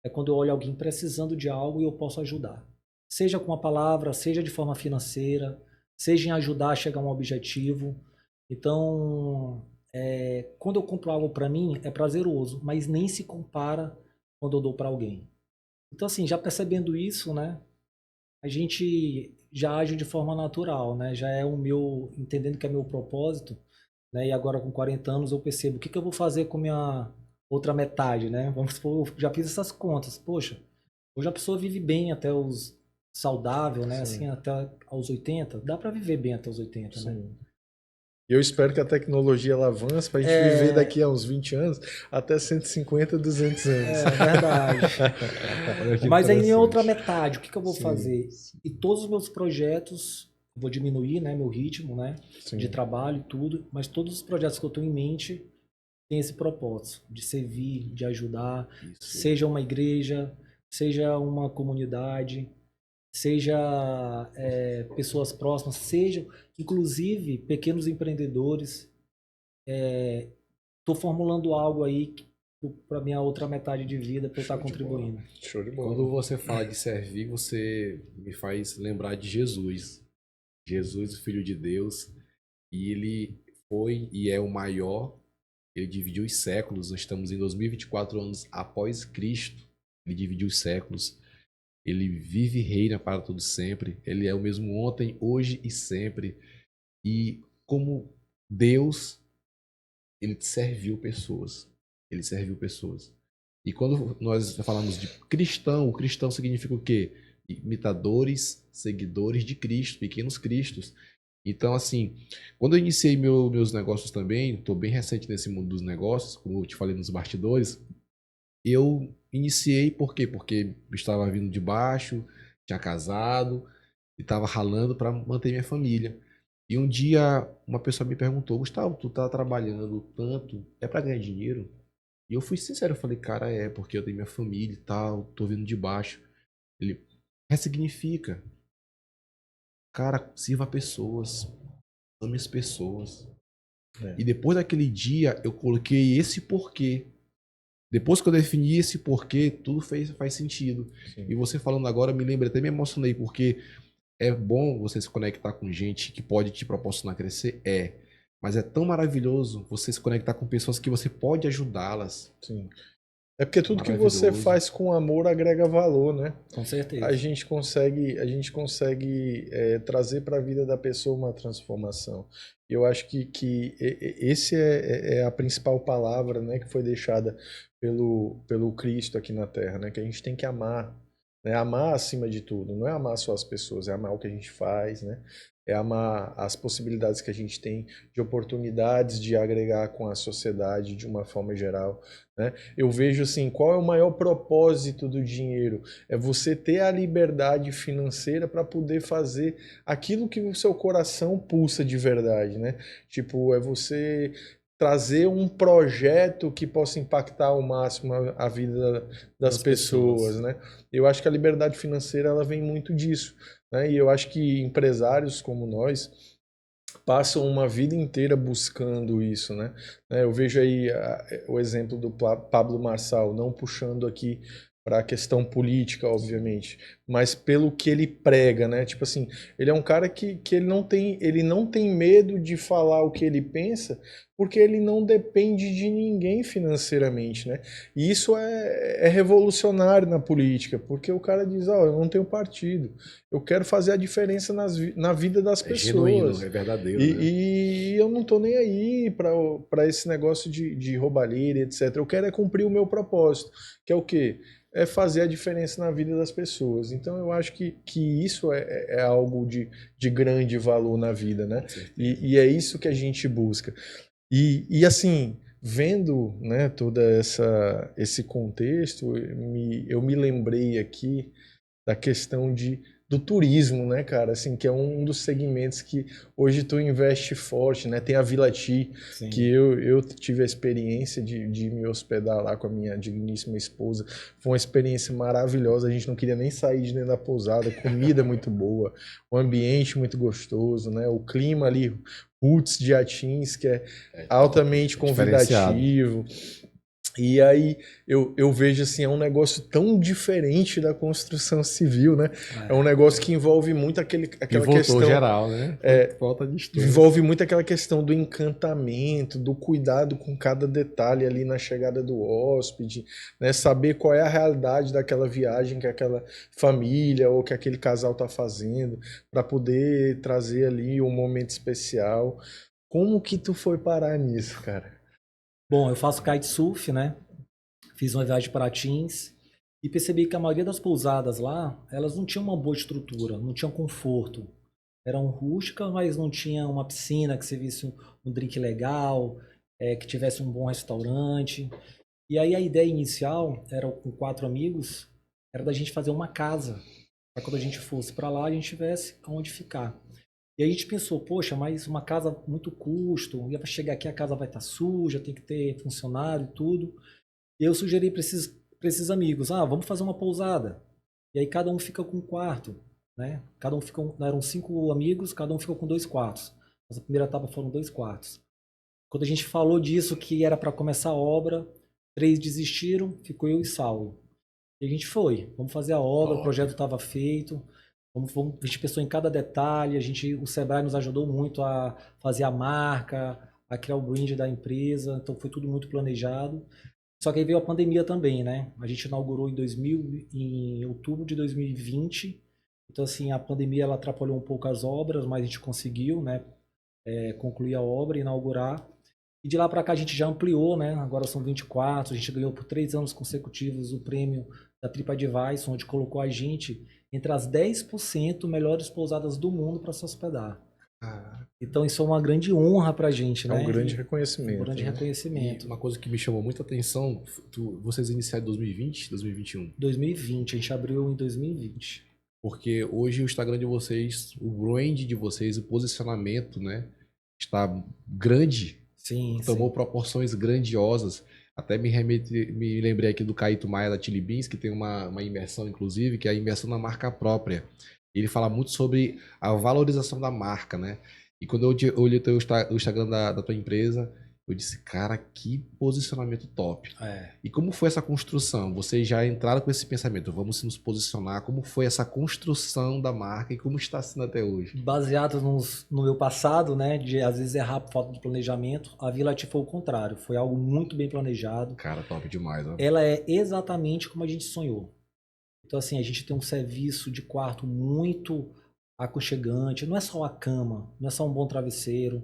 é quando eu olho alguém precisando de algo e eu posso ajudar. Seja com uma palavra, seja de forma financeira, seja em ajudar a chegar a um objetivo. Então, quando eu compro algo para mim, é prazeroso, mas nem se compara quando eu dou para alguém. Então, assim, já percebendo isso, né, a gente já age de forma natural, né? Já é o meu, entendendo que é meu propósito, né? E agora com 40 anos eu percebo o que eu vou fazer com minha outra metade, né? Vamos supor, eu já fiz essas contas. Poxa, hoje a pessoa vive bem até os saudável, né? Assim, Sim, até aos 80, dá para viver bem até os 80, né? sim. E eu espero que a tecnologia ela avance para a gente viver É, daqui a uns 20 anos até 150, 200 anos. é verdade. Olha que Mas aí em outra interessante. metade, o que eu vou Sim, fazer? E todos os meus projetos, vou diminuir, né, meu ritmo, né, de sim. trabalho e tudo, mas todos os projetos que eu tenho em mente têm esse propósito de servir, de ajudar, Isso. seja uma igreja, seja uma comunidade, seja pessoas próximas, seja inclusive pequenos empreendedores. Estou formulando algo aí para minha outra metade de vida, para eu estar Show de bola. contribuindo. Show de Quando bola. você fala de servir, você me faz lembrar de Jesus. Jesus, o Filho de Deus, e ele foi e é o maior. Ele dividiu os séculos. Nós estamos em 2024 anos após Cristo. Ele dividiu os séculos. Ele vive e reina para todo sempre. Ele é o mesmo ontem, hoje e sempre. E como Deus, ele serviu pessoas. Ele serviu pessoas. E quando nós falamos de cristão, o cristão significa o quê? Imitadores, seguidores de Cristo, pequenos cristos. Então, assim, quando eu iniciei meus negócios também, estou bem recente nesse mundo dos negócios, como eu te falei nos bastidores, eu iniciei por quê? Porque eu estava vindo de baixo, tinha casado e estava ralando para manter minha família. E um dia uma pessoa me perguntou: Gustavo, tu tá trabalhando tanto, é para ganhar dinheiro? E eu fui sincero, eu falei, cara, é porque eu tenho minha família e tal, tô vindo de baixo. Ele ressignifica. Cara, sirva pessoas, ame as pessoas. É, E depois daquele dia, eu coloquei esse porquê. Depois que eu defini esse porquê, tudo faz sentido. E sim. você falando agora, me lembrei, até me emocionei, porque é bom você se conectar com gente que pode te proporcionar crescer, é. Mas é tão maravilhoso você se conectar com pessoas que você pode ajudá-las. Sim. É porque tudo que você Maravilhoso. faz com amor agrega valor, né? Com A certeza. gente consegue, trazer para a vida da pessoa uma transformação. Eu acho que esse é a principal palavra, né, que foi deixada pelo Cristo aqui na Terra, né, que a gente tem que amar, né, amar acima de tudo. Não é amar só as pessoas, é amar o que a gente faz, né? É amar as possibilidades que a gente tem de oportunidades de agregar com a sociedade de uma forma geral, né? Eu vejo assim, qual é o maior propósito do dinheiro? É você ter a liberdade financeira para poder fazer aquilo que o seu coração pulsa de verdade, né? Tipo, é você trazer um projeto que possa impactar ao máximo a vida das Das pessoas, pessoas. né? Eu acho que a liberdade financeira ela vem muito disso, né? E eu acho que empresários como nós passam uma vida inteira buscando isso, né? Eu vejo aí o exemplo do Pablo Marçal, não puxando aqui para a questão política, obviamente, mas pelo que ele prega, né? Tipo assim, ele é um cara que ele não tem medo de falar o que ele pensa, porque ele não depende de ninguém financeiramente, né? E isso é revolucionário na política, porque o cara diz, ó, eu não tenho partido, eu quero fazer a diferença na vida das É genuíno, pessoas. é verdadeiro, né? E eu não tô nem aí para esse negócio de roubalheira, etc. Eu quero é cumprir o meu propósito, que é o quê? É fazer a diferença na vida das pessoas. Então eu acho que isso é algo de grande valor na vida, né? Com certeza. E é isso que a gente busca. E assim, vendo, né, esse contexto, eu me lembrei aqui da questão do turismo, né, cara? Assim, que é um dos segmentos que hoje tu investe forte, né? Tem a Vila Ti, Sim. que eu tive a experiência de me hospedar lá com a minha digníssima esposa. Foi uma experiência maravilhosa, a gente não queria nem sair de dentro da pousada, comida muito boa, o ambiente muito gostoso, né? O clima ali, roots de Atins, que é altamente convidativo. E aí eu vejo assim, é um negócio tão diferente da construção civil, né? É um negócio que envolve muito aquela questão geral, né? Falta de estudo. Envolve muito aquela questão do encantamento, do cuidado com cada detalhe ali na chegada do hóspede, né? Saber qual é a realidade daquela viagem que aquela família ou que aquele casal está fazendo, para poder trazer ali um momento especial. Como que tu foi parar nisso, cara? Bom, eu faço kitesurf, né? Fiz uma viagem para Atins e percebi que a maioria das pousadas lá, elas não tinham uma boa estrutura, não tinham conforto. Eram rústicas, mas não tinha uma piscina que servisse um drink legal, que tivesse um bom restaurante. E aí a ideia inicial era com 4 amigos, era da gente fazer uma casa, para quando a gente fosse para lá, a gente tivesse onde ficar. E aí a gente pensou, poxa, mas uma casa muito custo, e para chegar aqui a casa vai estar suja, tem que ter funcionário e tudo. E eu sugeri para esses amigos, vamos fazer uma pousada. E aí cada um fica com um quarto, né? Cada um fica, eram 5 amigos, cada um ficou com 2 quartos. Mas a primeira etapa foram 2 quartos. Quando a gente falou disso, que era para começar a obra, 3 desistiram, ficou eu e Saulo. E a gente foi, vamos fazer a obra, o projeto estava feito, a gente pensou em cada detalhe, o Sebrae nos ajudou muito a fazer a marca, a criar o brand da empresa, então foi tudo muito planejado. Só que aí veio a pandemia também, né? A gente inaugurou em outubro de 2020, então assim, a pandemia ela atrapalhou um pouco as obras, mas a gente conseguiu, né, concluir a obra, inaugurar. E de lá para cá a gente já ampliou, né? Agora são 24, a gente ganhou por 3 anos consecutivos o prêmio da TripAdvisor, onde colocou a gente entre as 10% melhores pousadas do mundo para se hospedar. Então isso é uma grande honra pra gente, né? É um grande reconhecimento. Um grande reconhecimento. E uma coisa que me chamou muita atenção, vocês iniciaram em 2020, 2021? 2020, a gente abriu em 2020. Porque hoje o Instagram de vocês, o brand de vocês, o posicionamento, né, está grande. Sim, tomou proporções grandiosas. Até me lembrei aqui do Caíto Maia da Chili Beans, que tem uma imersão, inclusive, que é a imersão na marca própria. Ele fala muito sobre a valorização da marca, né? E quando eu olhei o Instagram da tua empresa, eu disse, cara, que posicionamento top. E como foi essa construção? Vocês já entraram com esse pensamento, vamos nos posicionar. Como foi essa construção da marca e como está sendo até hoje? Baseado no meu passado, né, de às vezes errar por falta de planejamento, a Vila Ti foi o contrário. Foi algo muito bem planejado. Cara, top demais, ó. Ela é exatamente como a gente sonhou. Então, assim, a gente tem um serviço de quarto muito aconchegante. Não é só a cama, não é só um bom travesseiro,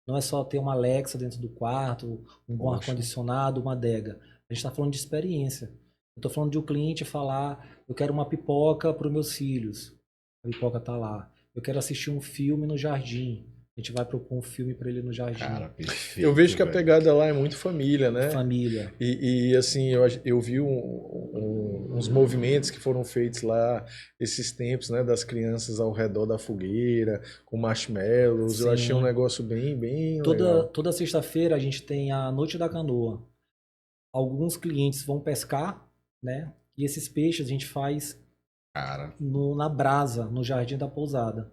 não é só ter uma Alexa dentro do quarto, um bom ar-condicionado, uma adega. A gente está falando de experiência. Eu estou falando de um cliente falar, eu quero uma pipoca para os meus filhos. A pipoca está lá. Eu quero assistir um filme no jardim. A gente vai propor um filme para ele no jardim. Cara, perfeito. Eu vejo que a pegada lá é muito família, né? Família. E assim, eu vi uns movimentos que foram feitos lá esses tempos, né? Das crianças ao redor da fogueira, com marshmallows. Sim. Eu achei um negócio bem legal. Toda sexta-feira a gente tem a Noite da Canoa. Alguns clientes vão pescar, né? E esses peixes a gente faz na brasa, no jardim da pousada.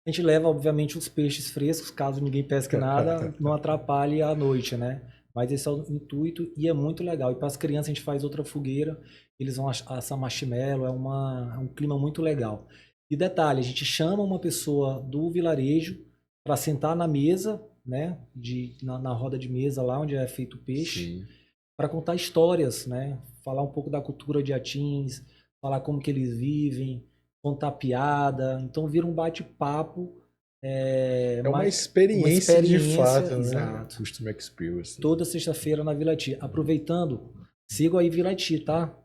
A gente leva, obviamente, os peixes frescos, caso ninguém pesque nada, não atrapalhe a noite, né? Mas esse é o intuito e é muito legal. E para as crianças a gente faz outra fogueira, eles vão assar marshmallow, é um clima muito legal. E detalhe, a gente chama uma pessoa do vilarejo para sentar na mesa, né? Na roda de mesa lá onde é feito o peixe, para contar histórias, né? Falar um pouco da cultura de Atins, falar como que eles vivem, contar piada, então vira um bate-papo. É uma experiência de fato, exato. Né? Customer experience. Toda sexta-feira na Vila Ti. Aproveitando, sigam aí Vila Ti, tá?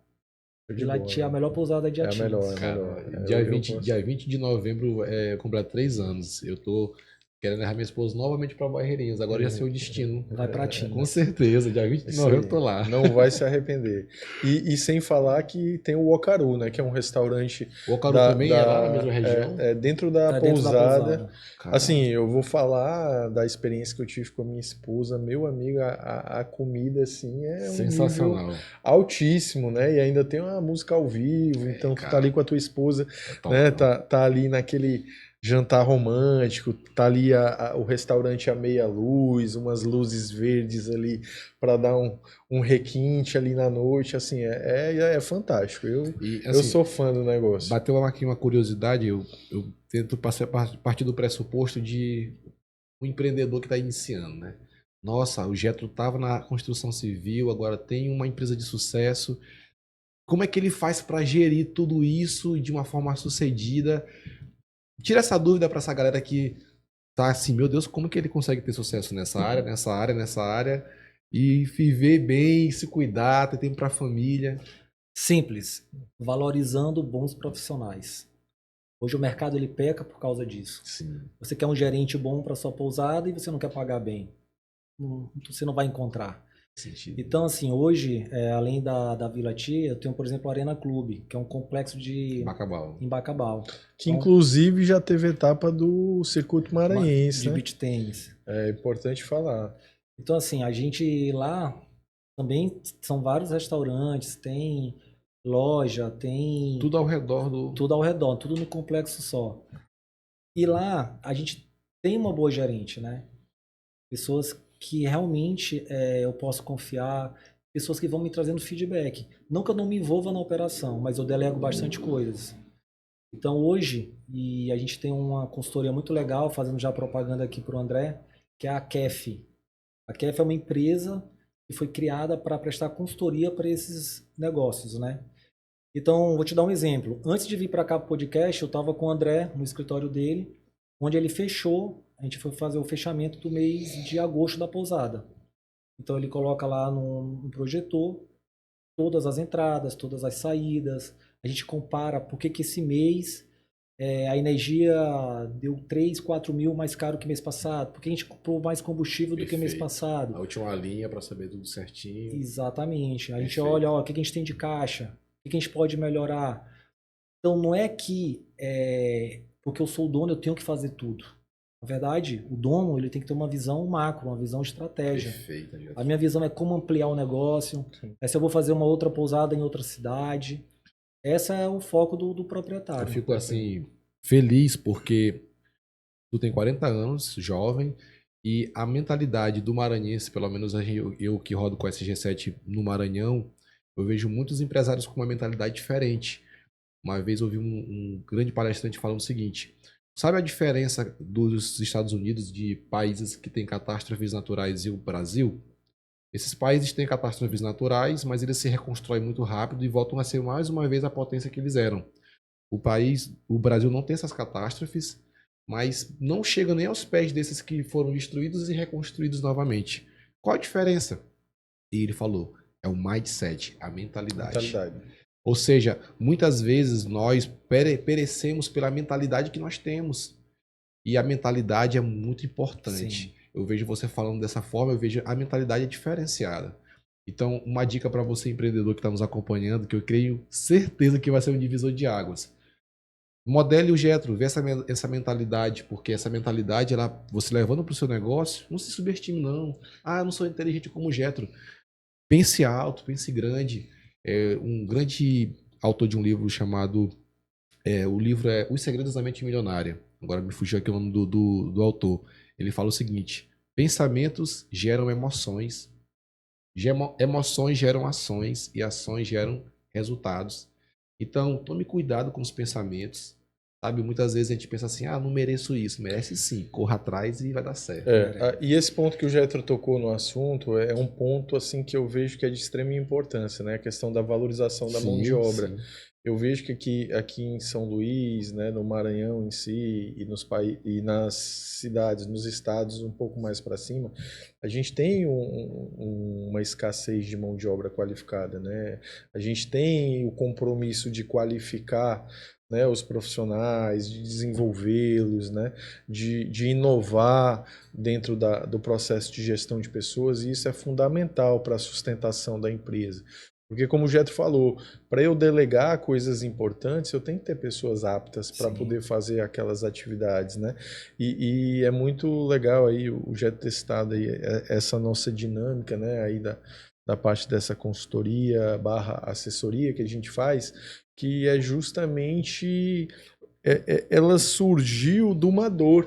Vila Ti é a melhor pousada de Atins. É a melhor. Dia 20 de novembro completa 3 anos. Eu tô querendo levar minha esposa novamente para Barreirinhas. Agora já sei o destino. Vai pra ti. Com certeza, dia 20 de Isso novembro aí. eu tô lá. Não vai se arrepender. E sem falar que tem o Ocaru, né? Que é um restaurante O Ocaru também é lá na mesma região? dentro da Tá dentro da pousada. pousada. Cara, Assim, eu vou falar da experiência que eu tive com a minha esposa. Meu amigo, a comida, assim, é um nível sensacional. altíssimo, né? E ainda tem uma música ao vivo, então tu tá cara. ali com a tua esposa, É top, né? não? Tá ali naquele jantar romântico, tá ali o restaurante à meia luz, umas luzes verdes ali para dar um requinte ali na noite, assim, é fantástico. E Eu assim, sou fã do negócio. bateu aqui uma curiosidade, eu tento partir do pressuposto de um empreendedor que está iniciando, né? Nossa, o Getro estava na construção civil, agora tem uma empresa de sucesso. Como é que ele faz para gerir tudo isso de uma forma sucedida? Tira essa dúvida para essa galera que tá assim, meu Deus, como que ele consegue ter sucesso nessa área, nessa área e viver bem, se cuidar, ter tempo para a família? Simples, valorizando bons profissionais. Hoje o mercado ele peca por causa disso. Sim, Você quer um gerente bom para sua pousada e você não quer pagar bem. Você não vai encontrar. sentido. Então, assim, hoje, além da Vila Tia, eu tenho, por exemplo, o Arena Clube, que é um complexo Bacabal. em Bacabal. Que Então, inclusive já teve etapa do Circuito Maranhense, de né? beach tênis. É importante falar. Então, assim, a gente lá também são vários restaurantes, tem loja, tem Tudo ao redor do. tudo ao redor, tudo no complexo só. E lá a gente tem uma boa gerente, né? Pessoas que realmente eu posso confiar, pessoas que vão me trazendo feedback. Não que eu não me envolva na operação, mas eu delego bastante coisas. Então hoje, e a gente tem uma consultoria muito legal, fazendo já propaganda aqui para o André, que é a KEF. A KEF é uma empresa que foi criada para prestar consultoria para esses negócios, né? Então, vou te dar um exemplo. Antes de vir para cá para o podcast, eu estava com o André no escritório dele, onde ele fechou, a gente foi fazer o fechamento do mês de agosto da pousada. Então, ele coloca lá no projetor todas as entradas, todas as saídas, a gente compara por que esse mês a energia deu 3, 4 mil mais caro que mês passado, porque a gente comprou mais combustível do que mês Perfeito. passado. A última linha para saber tudo certinho. Exatamente. A gente Perfeito. olha, ó, o que a gente tem de caixa, o que a gente pode melhorar. Então não é que porque eu sou o dono eu tenho que fazer tudo. Na verdade, o dono ele tem que ter uma visão macro, uma visão de estratégia. Perfeito, A minha visão é como ampliar o negócio, se eu vou fazer uma outra pousada em outra cidade. Esse é o foco do proprietário. Eu fico assim feliz porque tu tem 40 anos, jovem, e a mentalidade do maranhense, pelo menos eu que rodo com a SG7 no Maranhão, eu vejo muitos empresários com uma mentalidade diferente. Uma vez eu ouvi um grande palestrante falando o seguinte: sabe a diferença dos Estados Unidos de países que têm catástrofes naturais e o Brasil? Esses países têm catástrofes naturais, mas eles se reconstroem muito rápido e voltam a ser mais uma vez a potência que eles eram. O Brasil não tem essas catástrofes, mas não chega nem aos pés desses que foram destruídos e reconstruídos novamente. Qual a diferença? E ele falou: é o mindset, a mentalidade. Ou seja, muitas vezes nós perecemos pela mentalidade que nós temos. E a mentalidade é muito importante. Sim. Eu vejo você falando dessa forma, eu vejo a mentalidade é diferenciada. Então, uma dica para você, empreendedor que está nos acompanhando, que eu creio certeza que vai ser um divisor de águas. Modele o Getro, vê essa mentalidade, porque essa mentalidade, você levando para o seu negócio, não se subestime, não. Ah, eu não sou inteligente como o Getro. Pense alto, pense grande. Um grande autor de um livro chamado. O livro é Os Segredos da Mente Milionária. Agora me fugiu aqui o nome do autor. Ele fala o seguinte: pensamentos geram emoções, emoções geram ações e ações geram resultados. Então, tome cuidado com os pensamentos. Sabe, muitas vezes a gente pensa assim: ah, não mereço isso. Merece sim, corra atrás e vai dar certo. E esse ponto que o Getro tocou no assunto é um ponto assim que eu vejo que é de extrema importância, né? A questão da valorização da mão de obra. Sim. Eu vejo que aqui em São Luís, né, no Maranhão em si e nas cidades, nos estados um pouco mais para cima, a gente tem uma escassez de mão de obra qualificada, né? A gente tem o compromisso de qualificar né, os profissionais, de desenvolvê-los, né, de inovar dentro do processo de gestão de pessoas, e isso é fundamental para a sustentação da empresa. Porque, como o Getro falou, para eu delegar coisas importantes, eu tenho que ter pessoas aptas para poder fazer aquelas atividades, né? E é muito legal aí o Getro ter citado aí essa nossa dinâmica, né? Aí da parte dessa consultoria / assessoria que a gente faz, que é justamente ela surgiu de uma dor,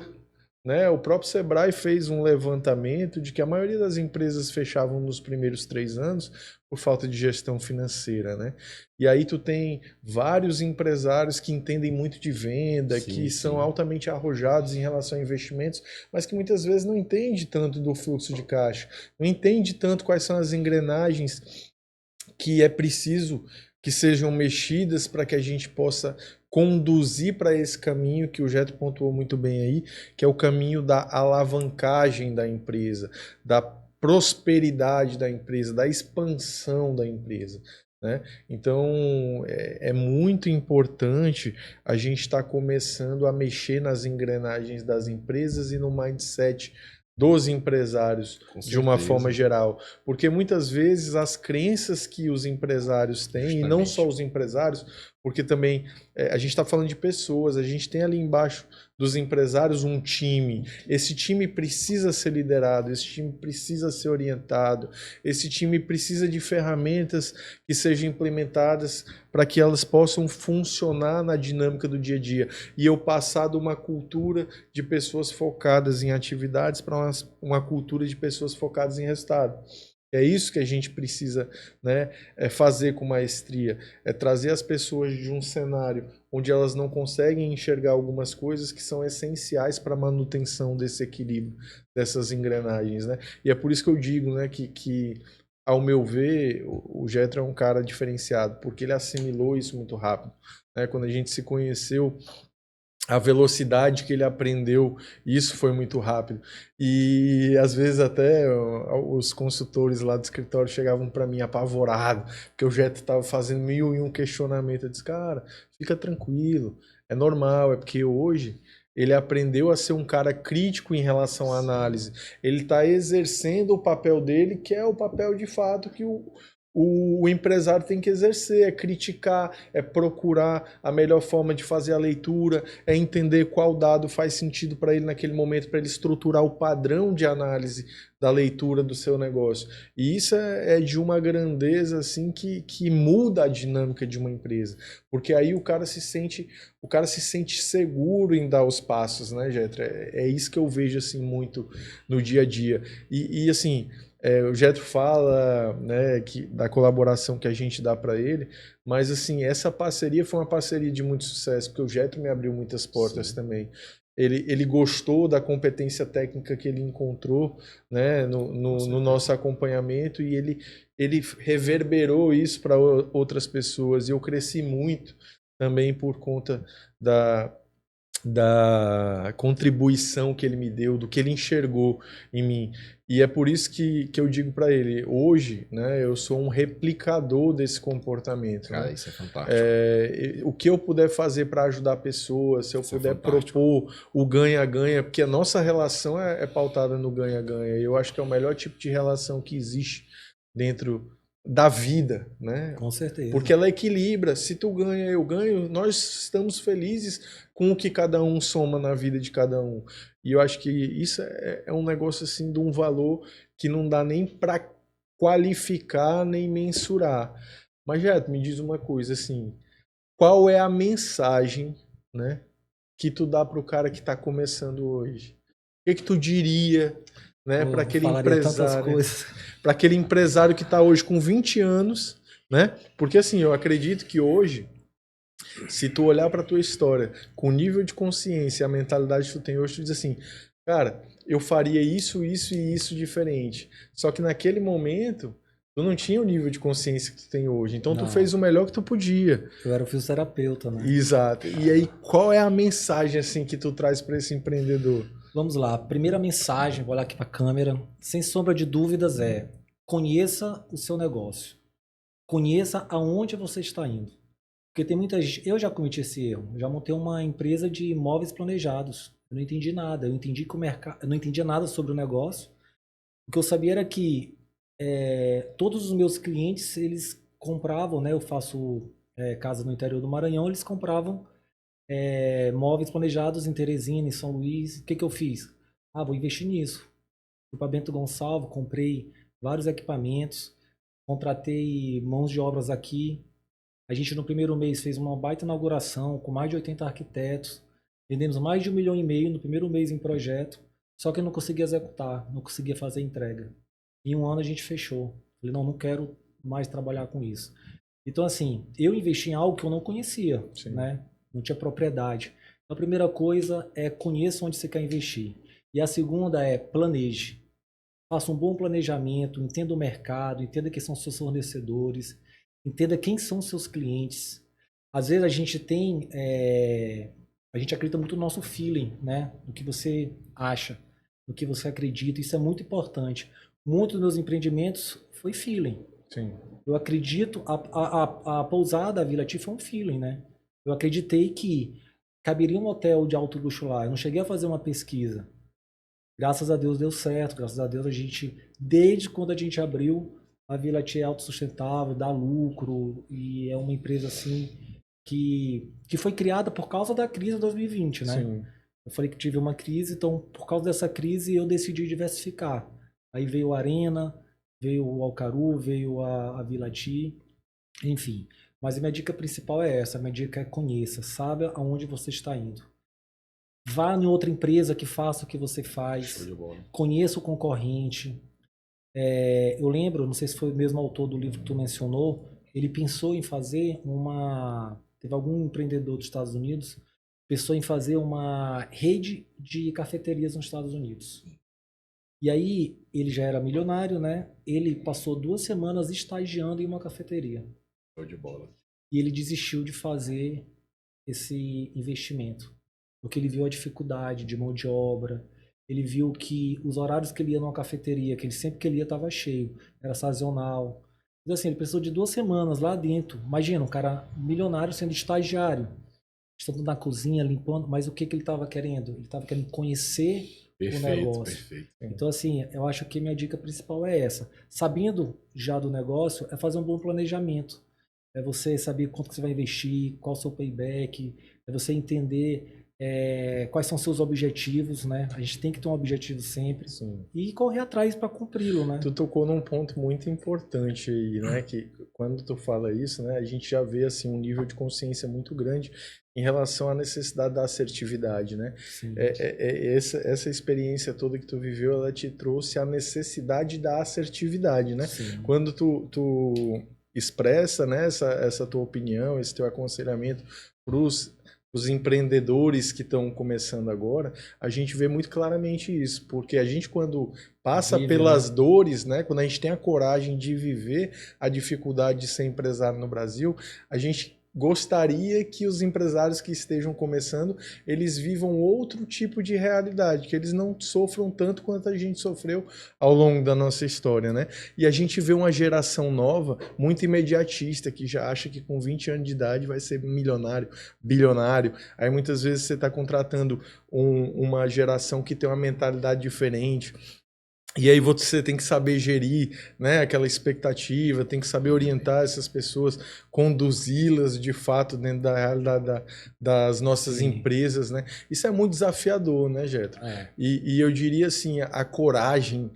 né? O próprio Sebrae fez um levantamento de que a maioria das empresas fechavam nos primeiros 3 anos por falta de gestão financeira, né? E aí tu tem vários empresários que entendem muito de venda, Sim, que são sim. altamente arrojados em relação a investimentos, mas que muitas vezes não entende tanto do fluxo de caixa, não entende tanto quais são as engrenagens que é preciso que sejam mexidas para que a gente possa conduzir para esse caminho que o Getro pontuou muito bem aí, que é o caminho da alavancagem da empresa, da prosperidade da empresa, da expansão da empresa, né? Então é muito importante a gente estar começando a mexer nas engrenagens das empresas e no mindset dos empresários Com de uma forma certeza. geral, porque muitas vezes as crenças que os empresários têm, e não só os empresários, porque também a gente está falando de pessoas, a gente tem ali embaixo dos empresários um time, esse time precisa ser liderado, esse time precisa ser orientado, esse time precisa de ferramentas que sejam implementadas para que elas possam funcionar na dinâmica do dia a dia, e eu passar de uma cultura de pessoas focadas em atividades para uma cultura de pessoas focadas em resultado. É isso que a gente precisa, né, fazer com maestria, é trazer as pessoas de um cenário onde elas não conseguem enxergar algumas coisas que são essenciais para a manutenção desse equilíbrio, dessas engrenagens, né? E é por isso que eu digo, né, que ao meu ver, o Getro é um cara diferenciado, porque ele assimilou isso muito rápido, né? Quando a gente se conheceu, a velocidade que ele aprendeu, isso foi muito rápido. E às vezes até os consultores lá do escritório chegavam para mim apavorados, porque o Getro estava fazendo 1001 questionamento. Eu disse, cara, fica tranquilo, é normal, é porque hoje ele aprendeu a ser um cara crítico em relação à análise. Ele está exercendo o papel dele, que é o papel de fato que o empresário tem que exercer, é criticar, é procurar a melhor forma de fazer a leitura, é entender qual dado faz sentido para ele naquele momento, para ele estruturar o padrão de análise da leitura do seu negócio. E isso é de uma grandeza assim que muda a dinâmica de uma empresa, porque aí o cara se sente seguro em dar os passos, né, Getro? É isso que eu vejo assim muito no dia a dia. E assim, o Getro fala, né, da colaboração que a gente dá para ele, mas assim, essa parceria foi uma parceria de muito sucesso, porque o Getro me abriu muitas portas também. Ele gostou da competência técnica que ele encontrou, né, no nosso acompanhamento, e ele reverberou isso para outras pessoas. E eu cresci muito também por conta da contribuição que ele me deu, do que ele enxergou em mim. E é por isso que eu digo para ele, hoje, né, eu sou um replicador desse comportamento. Cara, né? isso é fantástico. O que eu puder fazer para ajudar pessoas, se eu puder propor o ganha-ganha, porque a nossa relação é pautada no ganha-ganha. E eu acho que é o melhor tipo de relação que existe dentro da vida, né? Com certeza. Porque ela equilibra. Se tu ganha, eu ganho, nós estamos felizes com o que cada um soma na vida de cada um. E eu acho que isso é um negócio assim de um valor que não dá nem para qualificar nem mensurar. Mas, Jeto, me diz uma coisa assim, qual é a mensagem, né, que tu dá para o cara que está começando hoje? O que tu diria, né, para aquele empresário, para aquele empresário que está hoje com 20 anos, né? Porque assim, eu acredito que hoje, se tu olhar para tua história, com o nível de consciência e a mentalidade que tu tem hoje, tu diz assim, cara, eu faria isso, isso e isso diferente. Só que naquele momento, tu não tinha o nível de consciência que tu tem hoje. Então tu fez o melhor que tu podia. Eu era fisioterapeuta, né? Exato. E aí, qual é a mensagem assim que tu traz para esse empreendedor? Vamos lá. A primeira mensagem, vou olhar aqui para a câmera, sem sombra de dúvidas conheça o seu negócio. Conheça aonde você está indo. Porque tem muita gente. Eu já cometi esse erro. Eu já montei uma empresa de imóveis planejados. Eu não entendi nada. Eu entendi que o mercado. Eu não entendia nada sobre o negócio. O que eu sabia era que todos os meus clientes, eles compravam, né? Eu faço casa no interior do Maranhão, eles compravam móveis planejados em Teresina, em São Luís. O que eu fiz? Ah, vou investir nisso. Fui para Bento Gonçalves, comprei vários equipamentos, contratei mãos de obras aqui. A gente no primeiro mês fez uma baita inauguração com mais de 80 arquitetos. Vendemos mais de 1,5 milhão no primeiro mês em projeto. Só que eu não conseguia executar, não conseguia fazer entrega. Em um ano a gente fechou. Falei, não quero mais trabalhar com isso. Então, assim, eu investi em algo que eu não conhecia, né? Não tinha propriedade. Então, a primeira coisa é conheça onde você quer investir. E a segunda é planeje. Faça um bom planejamento, entenda o mercado, entenda quem são seus fornecedores, entenda quem são seus clientes. Às vezes a gente a gente acredita muito no nosso feeling, né? No que você acha, no que você acredita. Isso é muito importante. Muitos dos meus empreendimentos foi feeling. Sim. Eu acredito, a pousada, a Vila Ti foi um feeling, né? Eu acreditei que caberia um hotel de alto luxo lá. Eu não cheguei a fazer uma pesquisa. Graças a Deus deu certo. Graças a Deus desde quando a gente abriu, a Vila Ti é autossustentável, dá lucro e é uma empresa assim que foi criada por causa da crise de 2020, né? Sim. Eu falei que tive uma crise, então por causa dessa crise eu decidi diversificar. Aí veio a Arena, veio o Alcaru, veio a Vila Ti, enfim. Mas a minha dica principal é essa, a minha dica é conheça, saiba aonde você está indo. Vá em outra empresa que faça o que você faz, conheça o concorrente. Eu lembro, não sei se foi o mesmo autor do livro que tu mencionou, ele pensou em fazer teve algum empreendedor dos Estados Unidos, pensou em fazer uma rede de cafeterias nos Estados Unidos. E aí, ele já era milionário, né? Ele passou 2 semanas estagiando em uma cafeteria. Show de bola. E ele desistiu de fazer esse investimento. Porque ele viu a dificuldade de mão de obra, ele viu que os horários que ele ia numa cafeteria, que ele sempre que ele ia estava cheio, era sazonal. Então assim, ele precisou de 2 semanas lá dentro. Imagina, um cara milionário sendo estagiário, estando na cozinha, limpando, mas o que ele estava querendo? Ele estava querendo conhecer o negócio. Perfeito. Então assim, eu acho que minha dica principal é essa. Sabendo já do negócio, é fazer um bom planejamento. É você saber quanto que você vai investir, qual o seu payback, é você entender quais são seus objetivos, né? A gente tem que ter um objetivo sempre. Sim. E correr atrás para cumpri-lo, né? Tu tocou num ponto muito importante aí, né? Que quando tu fala isso, né? A gente já vê assim um nível de consciência muito grande em relação à necessidade da assertividade, né? Essa experiência toda que tu viveu, ela te trouxe a necessidade da assertividade, né? Sim. Quando tu expressa, né, essa tua opinião, esse teu aconselhamento para os empreendedores que estão começando agora, a gente vê muito claramente isso, porque a gente quando passa pelas dores, né, quando a gente tem a coragem de viver a dificuldade de ser empresário no Brasil, a gente gostaria que os empresários que estejam começando, eles vivam outro tipo de realidade, que eles não sofram tanto quanto a gente sofreu ao longo da nossa história, né? E a gente vê uma geração nova, muito imediatista, que já acha que com 20 anos de idade vai ser milionário, bilionário. Aí muitas vezes você está contratando uma geração que tem uma mentalidade diferente. E aí você tem que saber gerir, né, aquela expectativa, tem que saber orientar essas pessoas, conduzi-las de fato dentro da realidade das nossas empresas, né? Isso é muito desafiador, né, Getro? E eu diria assim, a coragem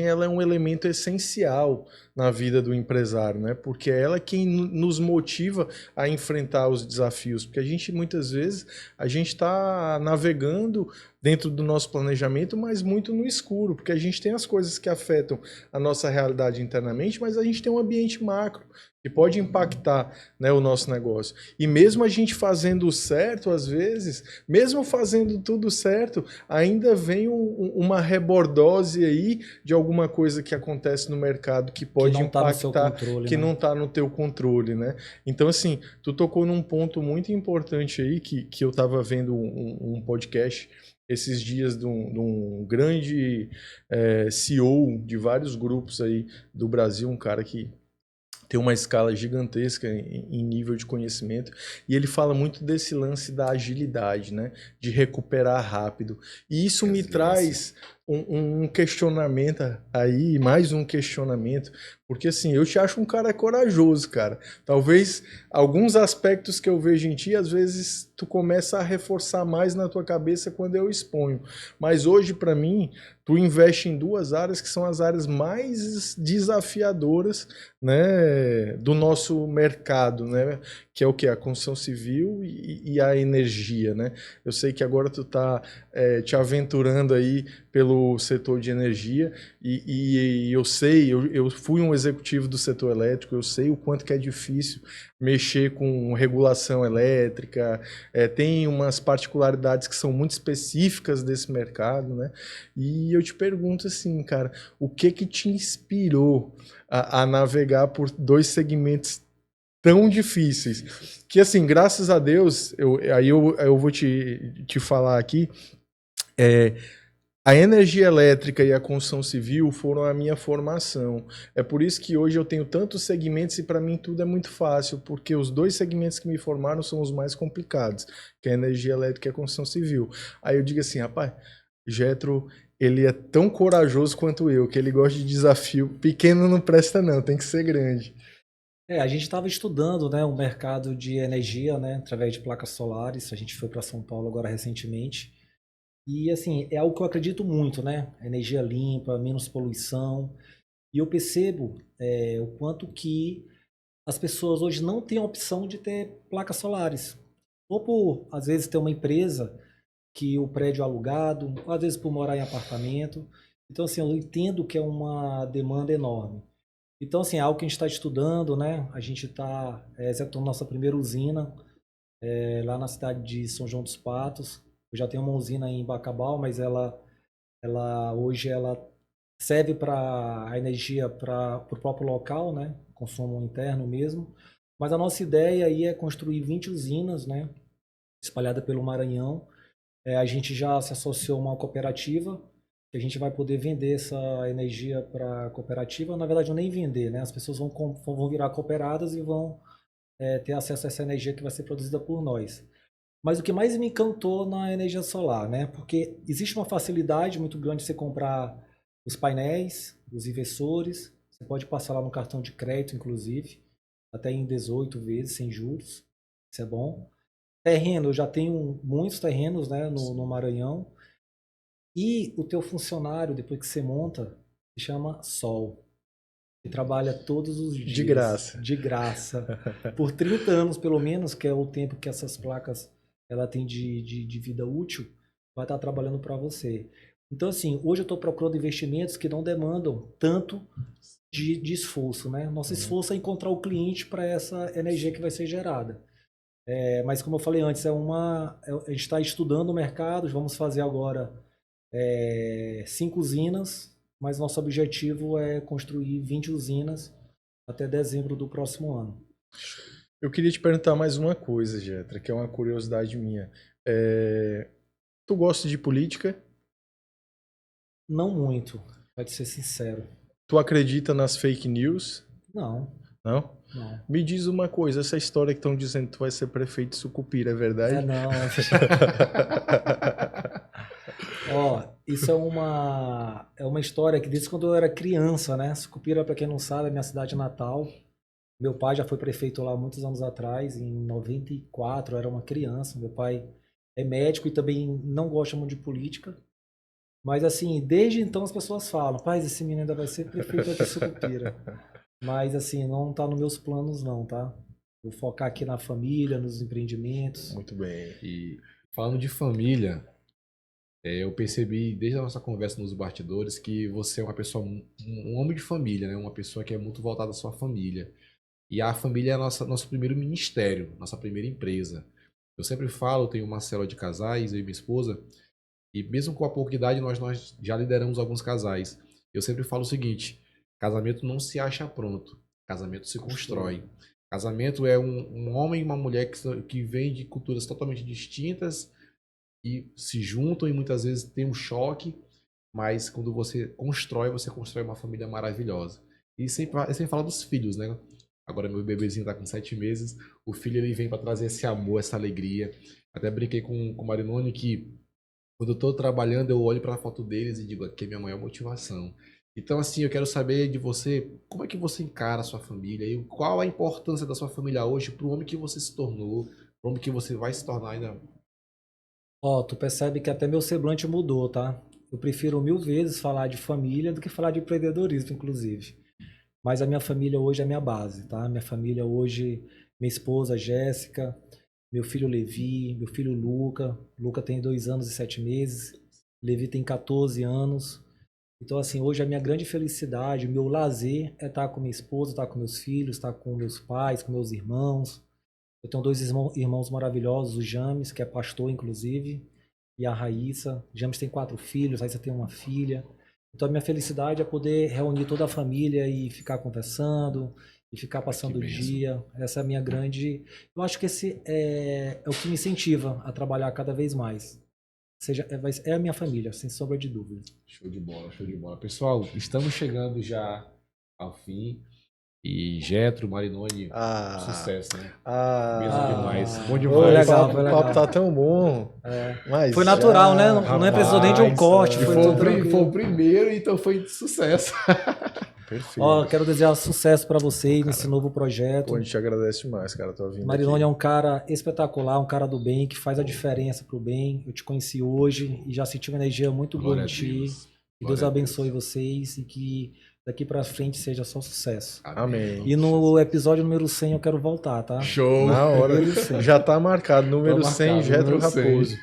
ela é um elemento essencial na vida do empresário, né? Porque é ela quem nos motiva a enfrentar os desafios, porque a gente muitas vezes a gente está navegando dentro do nosso planejamento, mas muito no escuro, porque a gente tem as coisas que afetam a nossa realidade internamente, mas a gente tem um ambiente macro que pode impactar, né, o nosso negócio. E mesmo a gente fazendo certo, às vezes, mesmo fazendo tudo certo, ainda vem uma rebordose aí de alguma coisa que acontece no mercado que pode impactar, que não está no teu controle, né? Então, assim, tu tocou num ponto muito importante aí, que eu estava vendo um podcast esses dias de um grande CEO de vários grupos aí do Brasil, um cara que tem uma escala gigantesca em nível de conhecimento, e ele fala muito desse lance da agilidade, né? De recuperar rápido. E isso me traz um questionamento aí, mais um questionamento, porque assim, eu te acho um cara corajoso, cara. Talvez alguns aspectos que eu vejo em ti, às vezes tu começa a reforçar mais na tua cabeça quando eu exponho. Mas hoje, para mim, tu investe em duas áreas que são as áreas mais desafiadoras, né, do nosso mercado, né, que é o que? A construção civil e a energia, né? Eu sei que agora tu tá te aventurando aí pelo setor de energia e eu sei, eu fui um executivo do setor elétrico, eu sei o quanto que é difícil mexer com regulação elétrica, tem umas particularidades que são muito específicas desse mercado, né? E eu te pergunto assim, cara, o que que te inspirou a navegar por dois segmentos tão difíceis? Que assim, graças a Deus, eu vou te falar aqui, a energia elétrica e a construção civil foram a minha formação. É por isso que hoje eu tenho tantos segmentos e para mim tudo é muito fácil, porque os dois segmentos que me formaram são os mais complicados, que é a energia elétrica e a construção civil. Aí eu digo assim, rapaz, Jethro, ele é tão corajoso quanto eu, que ele gosta de desafio. Pequeno não presta não, tem que ser grande. A gente estava estudando, né, o mercado de energia, né, através de placas solares. A gente foi para São Paulo agora recentemente. E assim, é algo que eu acredito muito, né? Energia limpa, menos poluição. E eu percebo o quanto que as pessoas hoje não têm a opção de ter placas solares. Ou por, às vezes, ter uma empresa que o prédio é alugado, ou às vezes por morar em apartamento. Então, assim, eu entendo que é uma demanda enorme. Então, assim, é algo que a gente está estudando, né? A gente está executando nossa primeira usina lá na cidade de São João dos Patos. Eu já tenho uma usina em Bacabal, mas ela hoje ela serve para a energia para o próprio local, né? Consumo interno mesmo. Mas a nossa ideia aí é construir 20 usinas, né? Espalhada pelo Maranhão. A gente já se associou a uma cooperativa que a gente vai poder vender essa energia para a cooperativa. Na verdade, não nem vender, né? As pessoas vão virar cooperadas e vão ter acesso a essa energia que vai ser produzida por nós. Mas o que mais me encantou na energia solar, né? Porque existe uma facilidade muito grande de você comprar os painéis, os inversores. Você pode passar lá no cartão de crédito, inclusive, até em 18 vezes, sem juros. Isso é bom. Terreno, eu já tenho muitos terrenos, né, no Maranhão. E o teu funcionário, depois que você monta, se chama Sol. Ele trabalha todos os dias. De graça. De graça. Por 30 anos, pelo menos, que é o tempo que essas placas ela tem de vida útil, vai estar trabalhando para você. Então, assim, hoje eu estou procurando investimentos que não demandam tanto de esforço, né? Nosso esforço é encontrar o cliente para essa energia que vai ser gerada. Mas, como eu falei antes, a gente está estudando o mercado, vamos fazer agora 5 usinas, mas nosso objetivo é construir 20 usinas até dezembro do próximo ano. Eu queria te perguntar mais uma coisa, Jetra, que é uma curiosidade minha. Tu gosta de política? Não muito, pode ser sincero. Tu acredita nas fake news? Não, Não? não. Me diz uma coisa, essa história que estão dizendo que tu vai ser prefeito de Sucupira, é verdade? Não. Ó, isso é uma história que desde quando eu era criança, né? Sucupira, para quem não sabe, é minha cidade natal. Meu pai já foi prefeito lá muitos anos atrás, em 94, eu era uma criança. Meu pai é médico e também não gosta muito de política. Mas assim, desde então as pessoas falam, pai, esse menino ainda vai ser prefeito aqui de Sucupira. Mas assim, não tá nos meus planos não, tá? Vou focar aqui na família, nos empreendimentos. Muito bem. E falando de família, eu percebi desde a nossa conversa nos bastidores que você é uma pessoa, um homem de família, né? Uma pessoa que é muito voltada à sua família. E a família é nosso primeiro ministério, nossa primeira empresa. Eu sempre falo, tenho uma célula de casais, eu e minha esposa, e mesmo com a pouca idade, nós já lideramos alguns casais. Eu sempre falo o seguinte: casamento não se acha pronto, casamento se constrói. Casamento é um homem e uma mulher que vêm de culturas totalmente distintas e se juntam e muitas vezes tem um choque, mas quando você constrói uma família maravilhosa. E sempre fala dos filhos, né? Agora meu bebezinho tá com 7 meses. O filho ele vem para trazer esse amor, essa alegria. Até brinquei com o Marinoni que quando eu tô trabalhando, eu olho para a foto deles e digo, aqui é minha maior motivação. Então, assim, eu quero saber de você, como é que você encara a sua família e qual a importância da sua família hoje para o homem que você se tornou, para o homem que você vai se tornar ainda. Ó, tu percebe que até meu semblante mudou, tá? Eu prefiro 1000 vezes falar de família do que falar de empreendedorismo, inclusive. Mas a minha família hoje é a minha base, tá? Minha família hoje, minha esposa Jéssica, meu filho Levi, meu filho Luca. Luca tem 2 anos e 7 meses. Levi tem 14 anos. Então, assim, hoje a minha grande felicidade, o meu lazer é estar com minha esposa, estar com meus filhos, estar com meus pais, com meus irmãos. Eu tenho 2 irmãos maravilhosos, o James, que é pastor, inclusive, e a Raíssa. James tem 4 filhos, a Raíssa tem uma filha. Então, a minha felicidade é poder reunir toda a família e ficar conversando, e ficar passando o bênção. dia. Essa é a minha grande... Eu acho que esse é o que me incentiva a trabalhar cada vez mais. Seja, é a minha família, sem sombra de dúvida. Show de bola, show de bola. Pessoal, estamos chegando já ao fim. E Jetro, Marinoni, sucesso, né? Mesmo demais. Bom Foi demais. legal, o foi papo legal. tá tão bom. Mas Foi natural, né? Não precisou nem de um corte, E foi foi, tudo foi tranquilo. o primeiro, então foi de sucesso. Perfeito. Ó, quero desejar sucesso para vocês nesse novo projeto. Pô, a gente agradece demais, cara, tua vinda Marinoni aqui. é um cara espetacular, um cara do bem, que faz a diferença pro bem. Eu te conheci hoje e já senti uma energia muito boa Glória em a ti. Deus. Que Deus Glória a abençoe Deus. vocês e que daqui para frente seja só sucesso. Amém. E no episódio número 100 eu quero voltar, tá? Show. Na hora. Número 100. Já tá marcado. Número Tá 100, marcado, Jetro número 100. Raposo.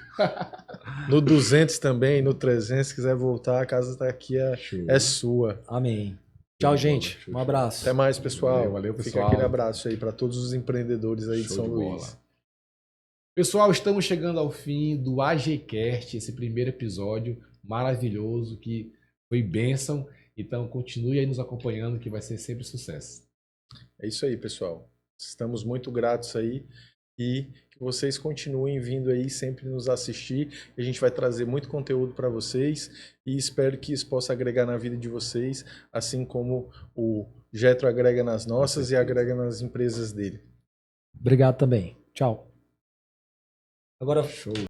No 200 também, no 300, se quiser voltar, a casa tá aqui, Show. é sua. Amém. Show Tchau, de bola, gente. show, Um show. abraço. Até mais, pessoal. Valeu, Fica pessoal. aquele abraço aí para todos os empreendedores aí de Show São de Luís. bola. Pessoal, estamos chegando ao fim do AGCast, esse primeiro episódio maravilhoso que foi bênção. Então continue aí nos acompanhando que vai ser sempre sucesso. É isso aí, pessoal. Estamos muito gratos aí e que vocês continuem vindo aí sempre nos assistir. A gente vai trazer muito conteúdo para vocês e espero que isso possa agregar na vida de vocês, assim como o Jetro agrega nas nossas e agrega nas empresas dele. Obrigado também. Tchau. Agora Show.